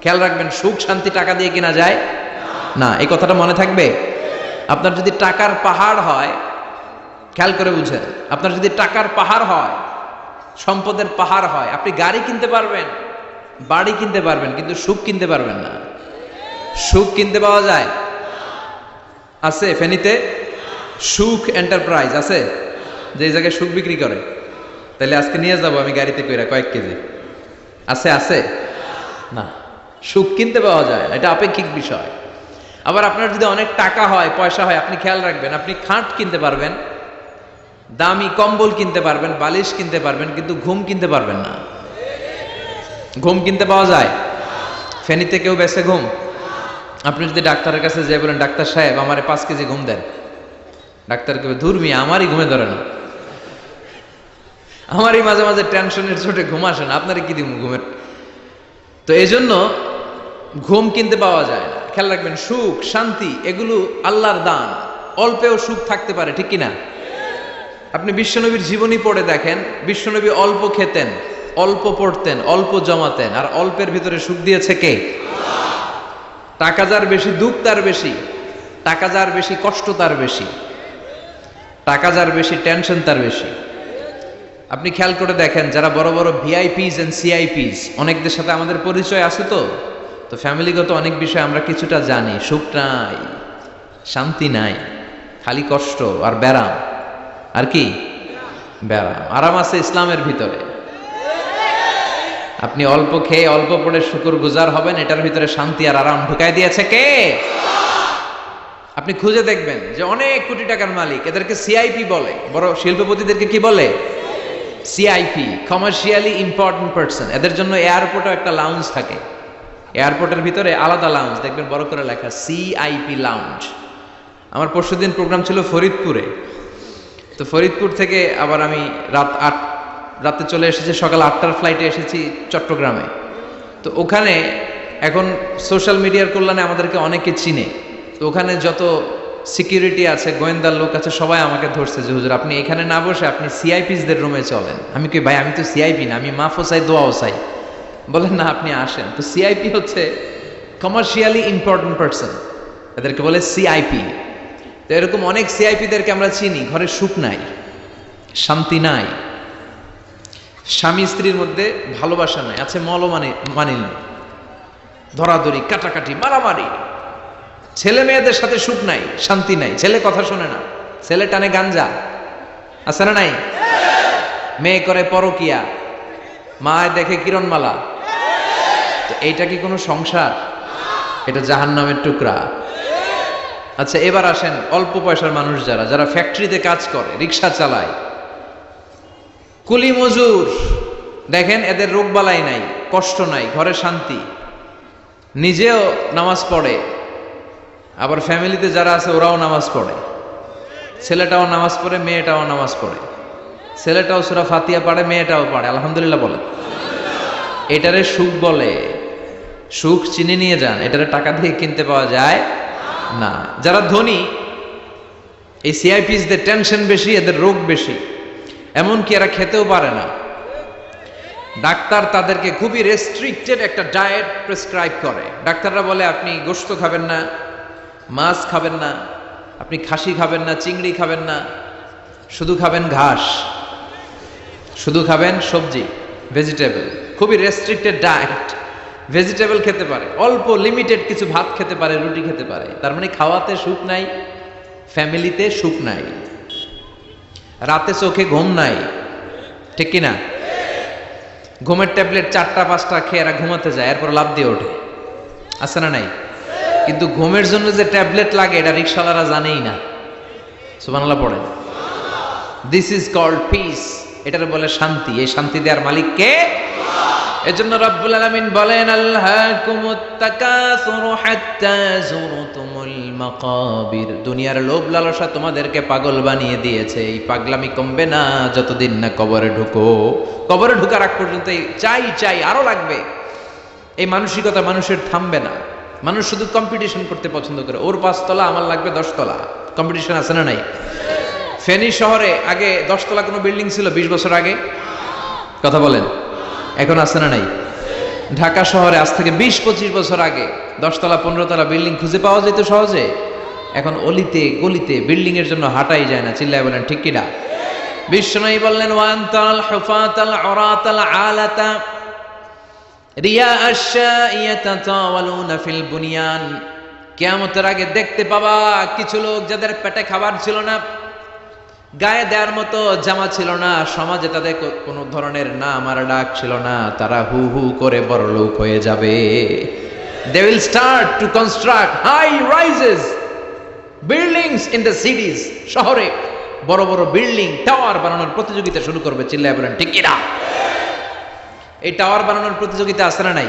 খেয়াল রাখবেন, সুখ শান্তি টাকা দিয়ে কিনা যায় না। এই কথাটা মনে থাকবে। আপনার যদি টাকার পাহাড় হয়, খেয়াল করে বুঝেন, আপনার যদি টাকার পাহাড় হয়, সম্পদের পাহাড় হয়, আপনি গাড়ি কিনতে পারবেন, বাড়ি কিনতে পারবেন, কিন্তু সুখ কিনতে পারবেন না। সুখ কিনতে পাওয়া যায়? আছে ফেনীতে সুখ এন্টারপ্রাইজ আছে, যে জায়গায় সুখ বিক্রি করে। তাহলে আজকে নিয়ে যাবো আমি গাড়িতে কইরা কয়েক কেজি। আছে? আছে না। সুখ কিনতে পাওয়া যায়, এটা আপেক্ষিক বিষয়। আবার আপনার যদি অনেক টাকা হয়, পয়সা হয়, আপনি খেয়াল রাখবেন, আপনি খাট কিনতে পারবেন, দামি কম্বল কিনতে পারবেন, বালিশ কিনতে পারবেন, কিন্তু ঘুম কিনতে পারবেন না। ঘুম কিনতে পাওয়া যায়? ফেনীতে কেউ বেছে ঘুম? আপনি যদি ডাক্তারের কাছে যেয়ে বলেন ডাক্তার সাহেব আমারে 5 কেজি ঘুম দেন, ডাক্তার কেবে ধুর মিয়া আমারই ঘুমে ধরে না, আমারই মাঝে মাঝে টেনশনের চোটে ঘুম আসে না, আপনারই কি দিব ঘুমের। তো এই জন্য ঘুম কিনতে পাওয়া যায় না। খেয়াল রাখবেন, সুখ শান্তি এগুলো আল্লাহর দান। অল্পেও সুখ থাকতে পারে। ঠিক কিনা? আপনি বিশ্বনবীর জীবনী পড়ে দেখেন, বিশ্বনবী অল্প খেতেন, অল্প পড়তেন, অল্প জমাতেন, আর অল্পের ভিতরে সুখ দিয়েছে কে? টাকা যার বেশি দুঃখ তার বেশি, টাকা যার বেশি কষ্ট তার বেশি, টাকা যার বেশি টেনশন তার বেশি। আপনি খেয়াল করে দেখেন, যারা বড় বড় ভিআইপিস এন্ড সিআইপিস, অনেকদের সাথে আমাদের পরিচয় আছে। তো ফ্যামিলিগত অনেক বিষয় আমরা কিছুটা জানি। সুখ নাই, শান্তি নাই, খালি কষ্ট আর ব্যারাম। আর কি? ব্যারাম। আরাম আছে ইসলামের ভিতরে। আপনি অল্প খেয়ে অল্প পড়ে শুকর গুজার হবেন, এটার ভিতরে শান্তি আর আরাম ঢুকাই দিয়েছে কে? আপনি খুঁজে দেখবেন যে অনেক কোটি টাকার মালিক, এদেরকে সিআইপি বলে। বড় শিল্পপতিদেরকে কি বলে? CIP, commercially important person. এদের জন্য এয়ারপোর্টে একটা লাউঞ্জ থাকে, এয়ারপোর্টের ভিতরে আলাদা লাউঞ্জ, দেখবেন বড় করে লেখা সিআইপি লাউঞ্জ। আমার পরশুদিন প্রোগ্রাম ছিল ফরিদপুরে, তো ফরিদপুর থেকে আবার আমি রাতে চলে এসেছি, সকাল 8টার ফ্লাইটে এসেছি চট্টগ্রামে। তো ওখানে এখন সোশ্যাল মিডিয়ার কল্যাণে আমাদেরকে অনেকে চিনে, তো ওখানে যত সিকিউরিটি আছে, গোয়েন্দার লোক আছে, সবাই আমাকে ধরছে যে হুজুর আপনি এখানে না বসে আপনি সিআইপিসদের রুমে চলেন। আমি কি ভাই, আমি তো সিআইপি না, আমি মাফও চাই দোয়াও চাই। বলেন না, আপনি আসেন। তো সিআইপি হচ্ছে কমার্শিয়ালি ইম্পর্টেন্ট পারসন, এদেরকে বলে সিআইপি। তো এরকম অনেক সিআইপিদেরকে আমরা চিনি, ঘরে সুখ নাই, শান্তি নাই, স্বামী স্ত্রীর মধ্যে ভালোবাসা নাই, আছে মানিল, ধরাধরি, কাটাকাটি, মারামারি, ছেলে মেয়েদের সাথে সুখ নাই, শান্তি নাই, ছেলে কথা শোনে না, ছেলে টানে গাঞ্জা, আছে না নাই? মেয়ে করে পরকিয়া, মায় দেখে কিরণমালা। তো এইটা কি কোনো সংসার? এটা জাহান্নামের টুকরা। আচ্ছা, এবার আসেন অল্প পয়সার মানুষ যারা ফ্যাক্টরিতে কাজ করে, রিক্সা চালায়, কুলি মজুর, দেখেন এদের রোগবালাই নাই, কষ্ট নাই, ঘরে শান্তি, নিজেও নামাজ পড়ে, আবার ফ্যামিলিতে যারা আছে ওরাও নামাজ পড়ে, ছেলেটাও নামাজ পড়ে, মেয়েটাও নামাজ পড়ে, ছেলেটাও সূরা ফাতিহা পড়ে, মেয়েটাও পড়ে, আলহামদুলিল্লাহ বলে। এটারে সুখ বলে। সুখ চিনে নিয়ে যান, এটারে টাকা দিয়ে কিনতে পাওয়া যায় না। যারা ধনী, এই সিআইপিসদের টেনশন বেশি, এদের রোগ বেশি, এমনকি এরা খেতেও পারে না। ডাক্তার তাদেরকে খুবই রেস্ট্রিক্টেড একটা ডায়েট প্রেসক্রাইব করে। ডাক্তাররা বলে আপনি গোশত খাবেন না, মাছ খাবেন না, আপনি খাসি খাবেন না, চিংড়ি খাবেন না, শুধু খাবেন ঘাস, শুধু খাবেন সবজি, ভেজিটেবল। খুবই রেস্ট্রিক্টেড ডায়েট। ভেজিটেবল খেতে পারে, অল্প লিমিটেড কিছু ভাত খেতে পারে, রুটি খেতে পারে। তার মানে খাওয়াতে সুখ নাই, ফ্যামিলিতে সুখ নাই, রাতে চোখে ঘুম নাই, ঠিক কিনা? ঘুমের ট্যাবলেট 4টা-5টা খেয়ে এরা ঘুমাতে যায়, এরপর লাফ দিয়ে ওঠে, আছে না নাই? কিন্তু ঘুমের জন্য যে ট্যাবলেট লাগে এটা রিকশাওয়ালারা জানেই না। সুবহানাল্লাহ পড়েন। দিস ইজ কল্ড পিস, এটার বলে শান্তি। এই শান্তি দেওয়ার মালিক কে? এজন্য রব্বুল আলামিন বলেন আল্লাহকুমুত তাকাসুরু হাত্তা যুরতুমুল মাকাবির। দুনিয়ার লোভ লালসা তোমাদেরকে পাগল বানিয়ে দিয়েছে। এই পাগলামি কমবে না যতদিন না কবরে ঢুকো। কবরে ঢুকার আগ পর্যন্ত এই চাই আরো লাগবে, এই মানসিকতা মানুষের থামবে না। মানুষ শুধু কম্পিটিশন করতে পছন্দ করে, ওর 5 তলা আমার লাগবে 10 তলা। কম্পিটিশন আছে না নাই? ফেনী শহরে আগে 10 তলা কোনো বিল্ডিং ছিল 20 বছর আগে? কথা বলেন, এখন আছে না নাই? ঢাকা শহরে আজ থেকে 20-25 বছর আগে 10 তলা 15 তলা বিল্ডিং খুঁজে পাওয়া যেত সহজে। এখন অলিতে গলিতে বিল্ডিং এর জন্য হাঁটাই যায় না। চিল্লায় বলেন ঠিক কিনা? বিশ্বনবী বললেন ওয়ান্তাল হুফাতাল উরাতাল আলাতা রিয়া আশ-শাইয়াতা তাওয়ালুনা ফিল বুনিয়ান। কিয়ামতের আগে দেখতে পাবা কিছু লোক যাদের পেটে খাবার ছিল না, গায়ে দেওয়ার মতো জামা ছিল না, সমাজে তাদের কোনো ধরনের নাম আর ডাক ছিল না, তারা হু হু করে বড়লোক হয়ে যাবে। They will start to construct high rises buildings in the cities. শহরে বড় বড় বিল্ডিং, টাওয়ার বানানোর প্রতিযোগিতা শুরু করবে। চিল্লায় বলেন ঠিক কিনা? এই টাওয়ার বানানোর প্রতিযোগিতা আছে না নাই?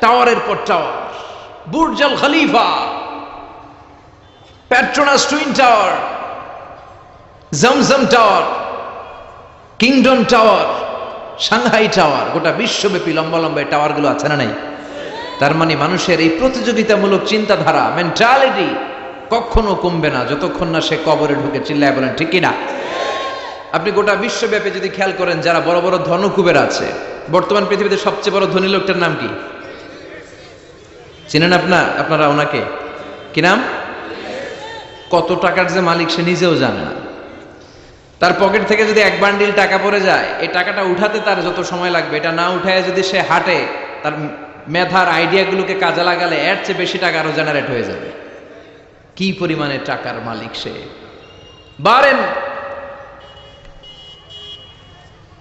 টাওয়ারের পর tower, Burj Al Khalifa, Petronas twin tower, Zamzam tower, Kingdom tower, Shanghai tower, গোটা বিশ্বব্যাপী লম্বা লম্বা টাওয়ার গুলো আছে না নাই? তার মানে মানুষের এই প্রতিযোগিতামূলক চিন্তাধারা, মেন্টালিটি কখনো কমবে না যতক্ষণ না সে কবরে ঢুকে। চিল্লায় বলেন ঠিক কিনা? আপনি গোটা বিশ্বব্যাপী যদি খেয়াল করেন, যারা বড় বড় ধনকুবের আছে, বর্তমান পৃথিবীতে সবচেয়ে বড় ধনী লোকটার নাম কি চিনেন আপনারা ওনাকে? কি নাম? কত টাকার যে মালিক সে নিজেও জানে না। তার পকেট থেকে যদি 1 বান্ডিল টাকা পড়ে যায়, এই টাকাটা উঠাতে তার যত সময় লাগবে, এটা না উঠায় যদি সে হাঁটে, তার মেধার আইডিয়াগুলোকে কাজে লাগালে এর চেয়ে বেশি টাকা আরো জেনারেট হয়ে যাবে। কি পরিমাণে টাকার মালিক সে! বারেন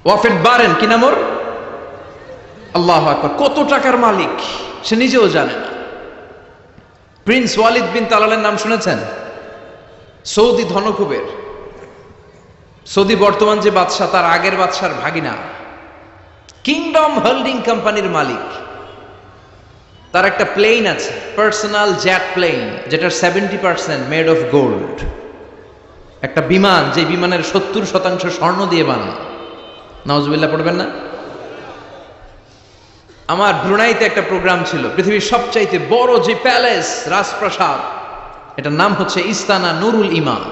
ওয়াফেদ বারেন, কি নাম ওর? আল্লাহু আকবার। কত টাকার মালিক সে নিজেও জানে না। প্রিন্স ওয়ালিদ বিন তালালের নাম শুনেছেন? সৌদি ধনকুবের, সৌদি বর্তমান যে বাদশাহ তার আগের বাদশার ভাগিনা, কিংডম হোল্ডিং কোম্পানির মালিক। তার একটা প্লেন আছে, পার্সোনাল জেট প্লেন, যেটার 70% মেড অফ গোল্ড। একটা বিমান, যে বিমানের 70% স্বর্ণ দিয়ে বানানো। নাউজুবিল্লাহ পড়বেন না? আমার ব্রুনাইতে একটা প্রোগ্রাম ছিল, পৃথিবীর সবচাইতে বড় যে প্যালেস, রাজপ্রাসাদ, এটার নাম হচ্ছে ইস্তানা নুরুল ইমান।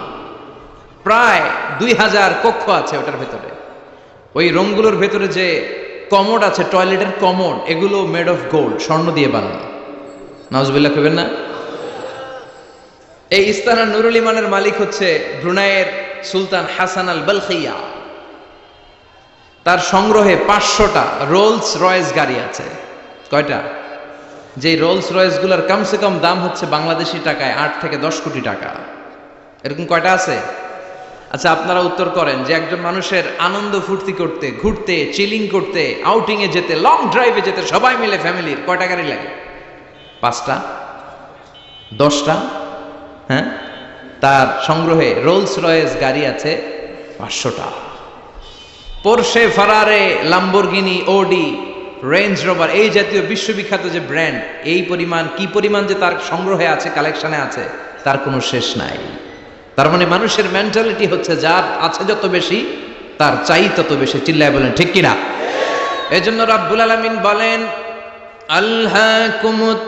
প্রায় 2000 কক্ষ আছে ওটার ভেতরে। ওই রুমগুলোর ভেতরে যে কমোড আছে, টয়লেটের কমোড, এগুলো মেড অফ গোল্ড, স্বর্ণ দিয়ে বানানো। নাউজুবিল্লাহ কইবেন না? এই ইস্তানা নুরুল ইমানের মালিক হচ্ছে ব্রুনাইয়ের সুলতান হাসান আল বলখিয়া। তার সংগ্রহে 500টা রোলস রয়েস গাড়ি আছে। কয়টা? যে রোলস রয়েস গুলার কমসে কম দাম হচ্ছে বাংলাদেশি টাকায় 8 থেকে 10 কোটি টাকা। এরকম কয়টা আছে? আচ্ছা, আপনারা উত্তর করেন যে একজন মানুষের আনন্দ ফুর্তি করতে, ঘুরতে, চিলিং করতে, আউটিং এ যেতে, লং ড্রাইভে যেতে সবাই মিলে ফ্যামিলির কয়টা গাড়ি লাগে? 5টা? 10টা? হ্যাঁ, তার সংগ্রহে রোলস রয়েস গাড়ি আছে 500টা। পোরশে, ফারারে, লাম্বরগিনি, ওডি, রেঞ্জ রোভার, এই জাতীয় বিশ্ববিখ্যাত যে ব্র্যান্ড, এই পরিমাণ, কি পরিমাণ যে তার সংগ্রহে আছে, কালেকশনে আছে, তার কোনো শেষ নাই। তার মানে মানুষের মেন্টালিটি হচ্ছে যার আছে যত বেশি তার চাই তত বেশি। চিল্লায় বলেন ঠিক কিনা? এজন্য রাব্বুল আলামিন বলেন, আলহাকুমুত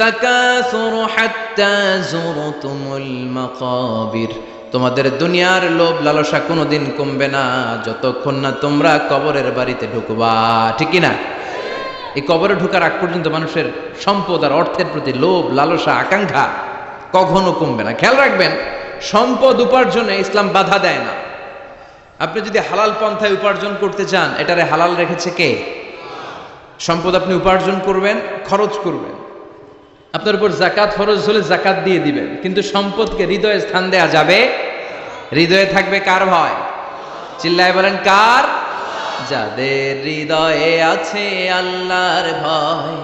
তাকাসুরু হাত্তা যুরতুমুল মাকাবির। তোমাদের দুনিয়ার লোভ লালসা কোনোদিন কমবে না যতক্ষণ না তোমরা কবরের বাড়িতে ঢুকবা। ঠিক কিনা? এই কবরে ঢোকার আগ পর্যন্ত মানুষের সম্পদ আর অর্থের প্রতি লোভ লালসা আকাঙ্ক্ষা কখনো কমবে না। খেয়াল রাখবেন, সম্পদ উপার্জনে ইসলাম বাধা দেয় না। আপনি যদি হালাল পন্থায় উপার্জন করতে চান, এটারে হালাল রেখেছে কে? সম্পদ আপনি উপার্জন করবেন, খরচ করবেন, আপনার উপর জাকাত ফরজ হলে জাকাত দিয়ে দিবেন, কিন্তু সম্পদকে হৃদয়ে স্থান দেয়া যাবে? হৃদয়ে থাকবে কার ভয়? চিল্লায় বলেন কার? যাদের হৃদয়ে আছে আল্লাহর ভয়,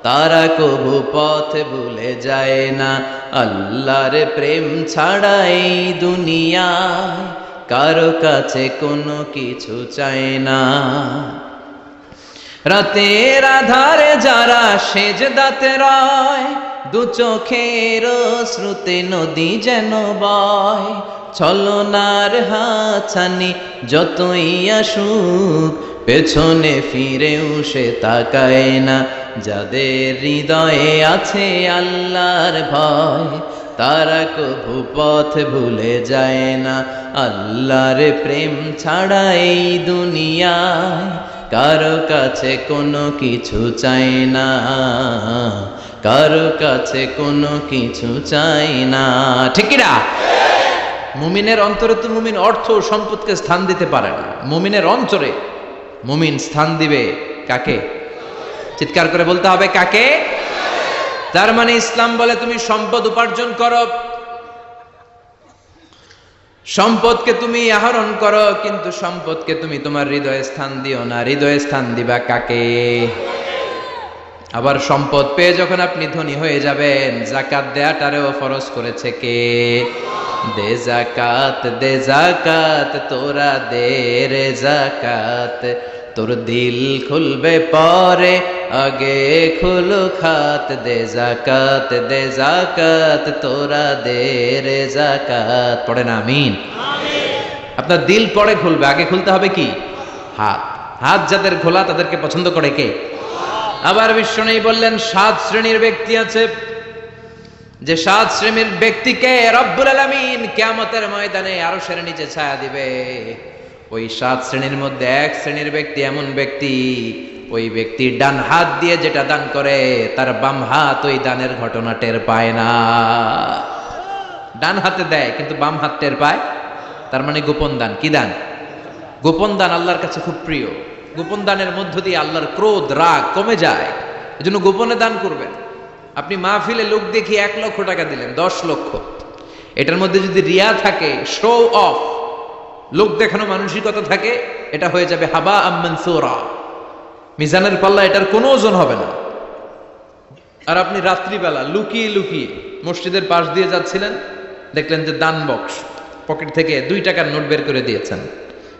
তারা কবু পথ ভুলে যায় না। আল্লাহর প্রেম ছাড়া এই দুনিয়ায় কারো কাছে কোনো কিছু চায় না। রাতের আধারে যারা সেজদাতে রয়, দু চোখের শ্রুতে নদী যেন বয়। ছলনার হাতছানি যতই আসুক, পেছনে ফিরেও সে তাকায় না। যাদের হৃদয়ে আছে আল্লাহর ভয়, তারা কভু পথ ভুলে যায় না। আল্লাহর প্রেম ছাড়া এই দুনিয়ায় কারো কাছে কোনো কিছু চাই না, কারো কাছে কোনো কিছু চাই না। ঠিক কি না? মুমিনের অন্তরে তো মুমিন অর্থ ও সম্পদকে স্থান দিতে পারে না। মুমিনের অন্তরে মুমিন স্থান দিবে কাকে? চিৎকার করে বলতে হবে কাকে? তার মানে ইসলাম বলে তুমি সম্পদ উপার্জন করো, সম্পদকে তুমি আহরণ করো, কিন্তু সম্পদকে তুমি তোমার হৃদয়ে স্থান দিও না। হৃদয়ে স্থান দিবা কাকে? আবার সম্পদ পেয়ে যখন আপনি ধনী হয়ে যাবেন, যাকাত দেয়াটারেও ফরজ করেছে কে? দে যাকাত, দে যাকাত, তোরা দে রে যাকাত। তোর দিল খুলবে পরে, আগে খুলো খাত। দে যাকাত, দে যাকাত, তোরা দে রে যাকাত। পড়েন আমিন। আপনার দিল পরে খুলবে, আগে খুলতে হবে কি? হাত। হাত যাদের খোলা তাদেরকে পছন্দ করে কে? আবার বিশ্বনবী বললেন 7 শ্রেণীর ব্যক্তি আছে, যে 7 শ্রেণীর ব্যক্তিকে রব্বুল আলামিন কিয়ামতের ময়দানে আরশের নিচে ছায়া দিবে। ওই 7 শ্রেণীর মধ্যে 1 শ্রেণীর ব্যক্তি এমন ব্যক্তি, ওই ব্যক্তি ডান হাত দিয়ে যেটা দান করে, তার বাম হাত ওই দানের ঘটনা টের পায় না। ডান হাতে দেয় কিন্তু বাম হাত টের পায়, তার মানে গোপন দান। কি দান? গোপন দান আল্লাহর কাছে খুব প্রিয়। গোপন দানের মধ্য দিয়ে আল্লাহর ক্রোধ রাগ কমে যায়। এজন্য গোপনে দান করবেন। আপনি মাহফিলে লোক দেখিয়ে 1 লক্ষ টাকা দিলেন, 10 লক্ষ, এটার মধ্যে যদি রিয়া থাকে, শো অফ, লোক দেখানো মানসিকতা থাকে, এটা হয়ে যাবে হাবা মানসুরা। মিজানের পাল্লা এটার কোনো ওজন হবে না। আর আপনি রাত্রিবেলা লুকিয়ে লুকিয়ে মসজিদের পাশ দিয়ে যাচ্ছিলেন, দেখলেন যে দান বক্স, পকেট থেকে 2 টাকার নোট বের করে দিয়েছেন।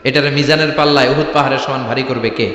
এটারে মিজানের পাল্লায় উহুদ পাহাড়ের সমান ভারী করবে কে?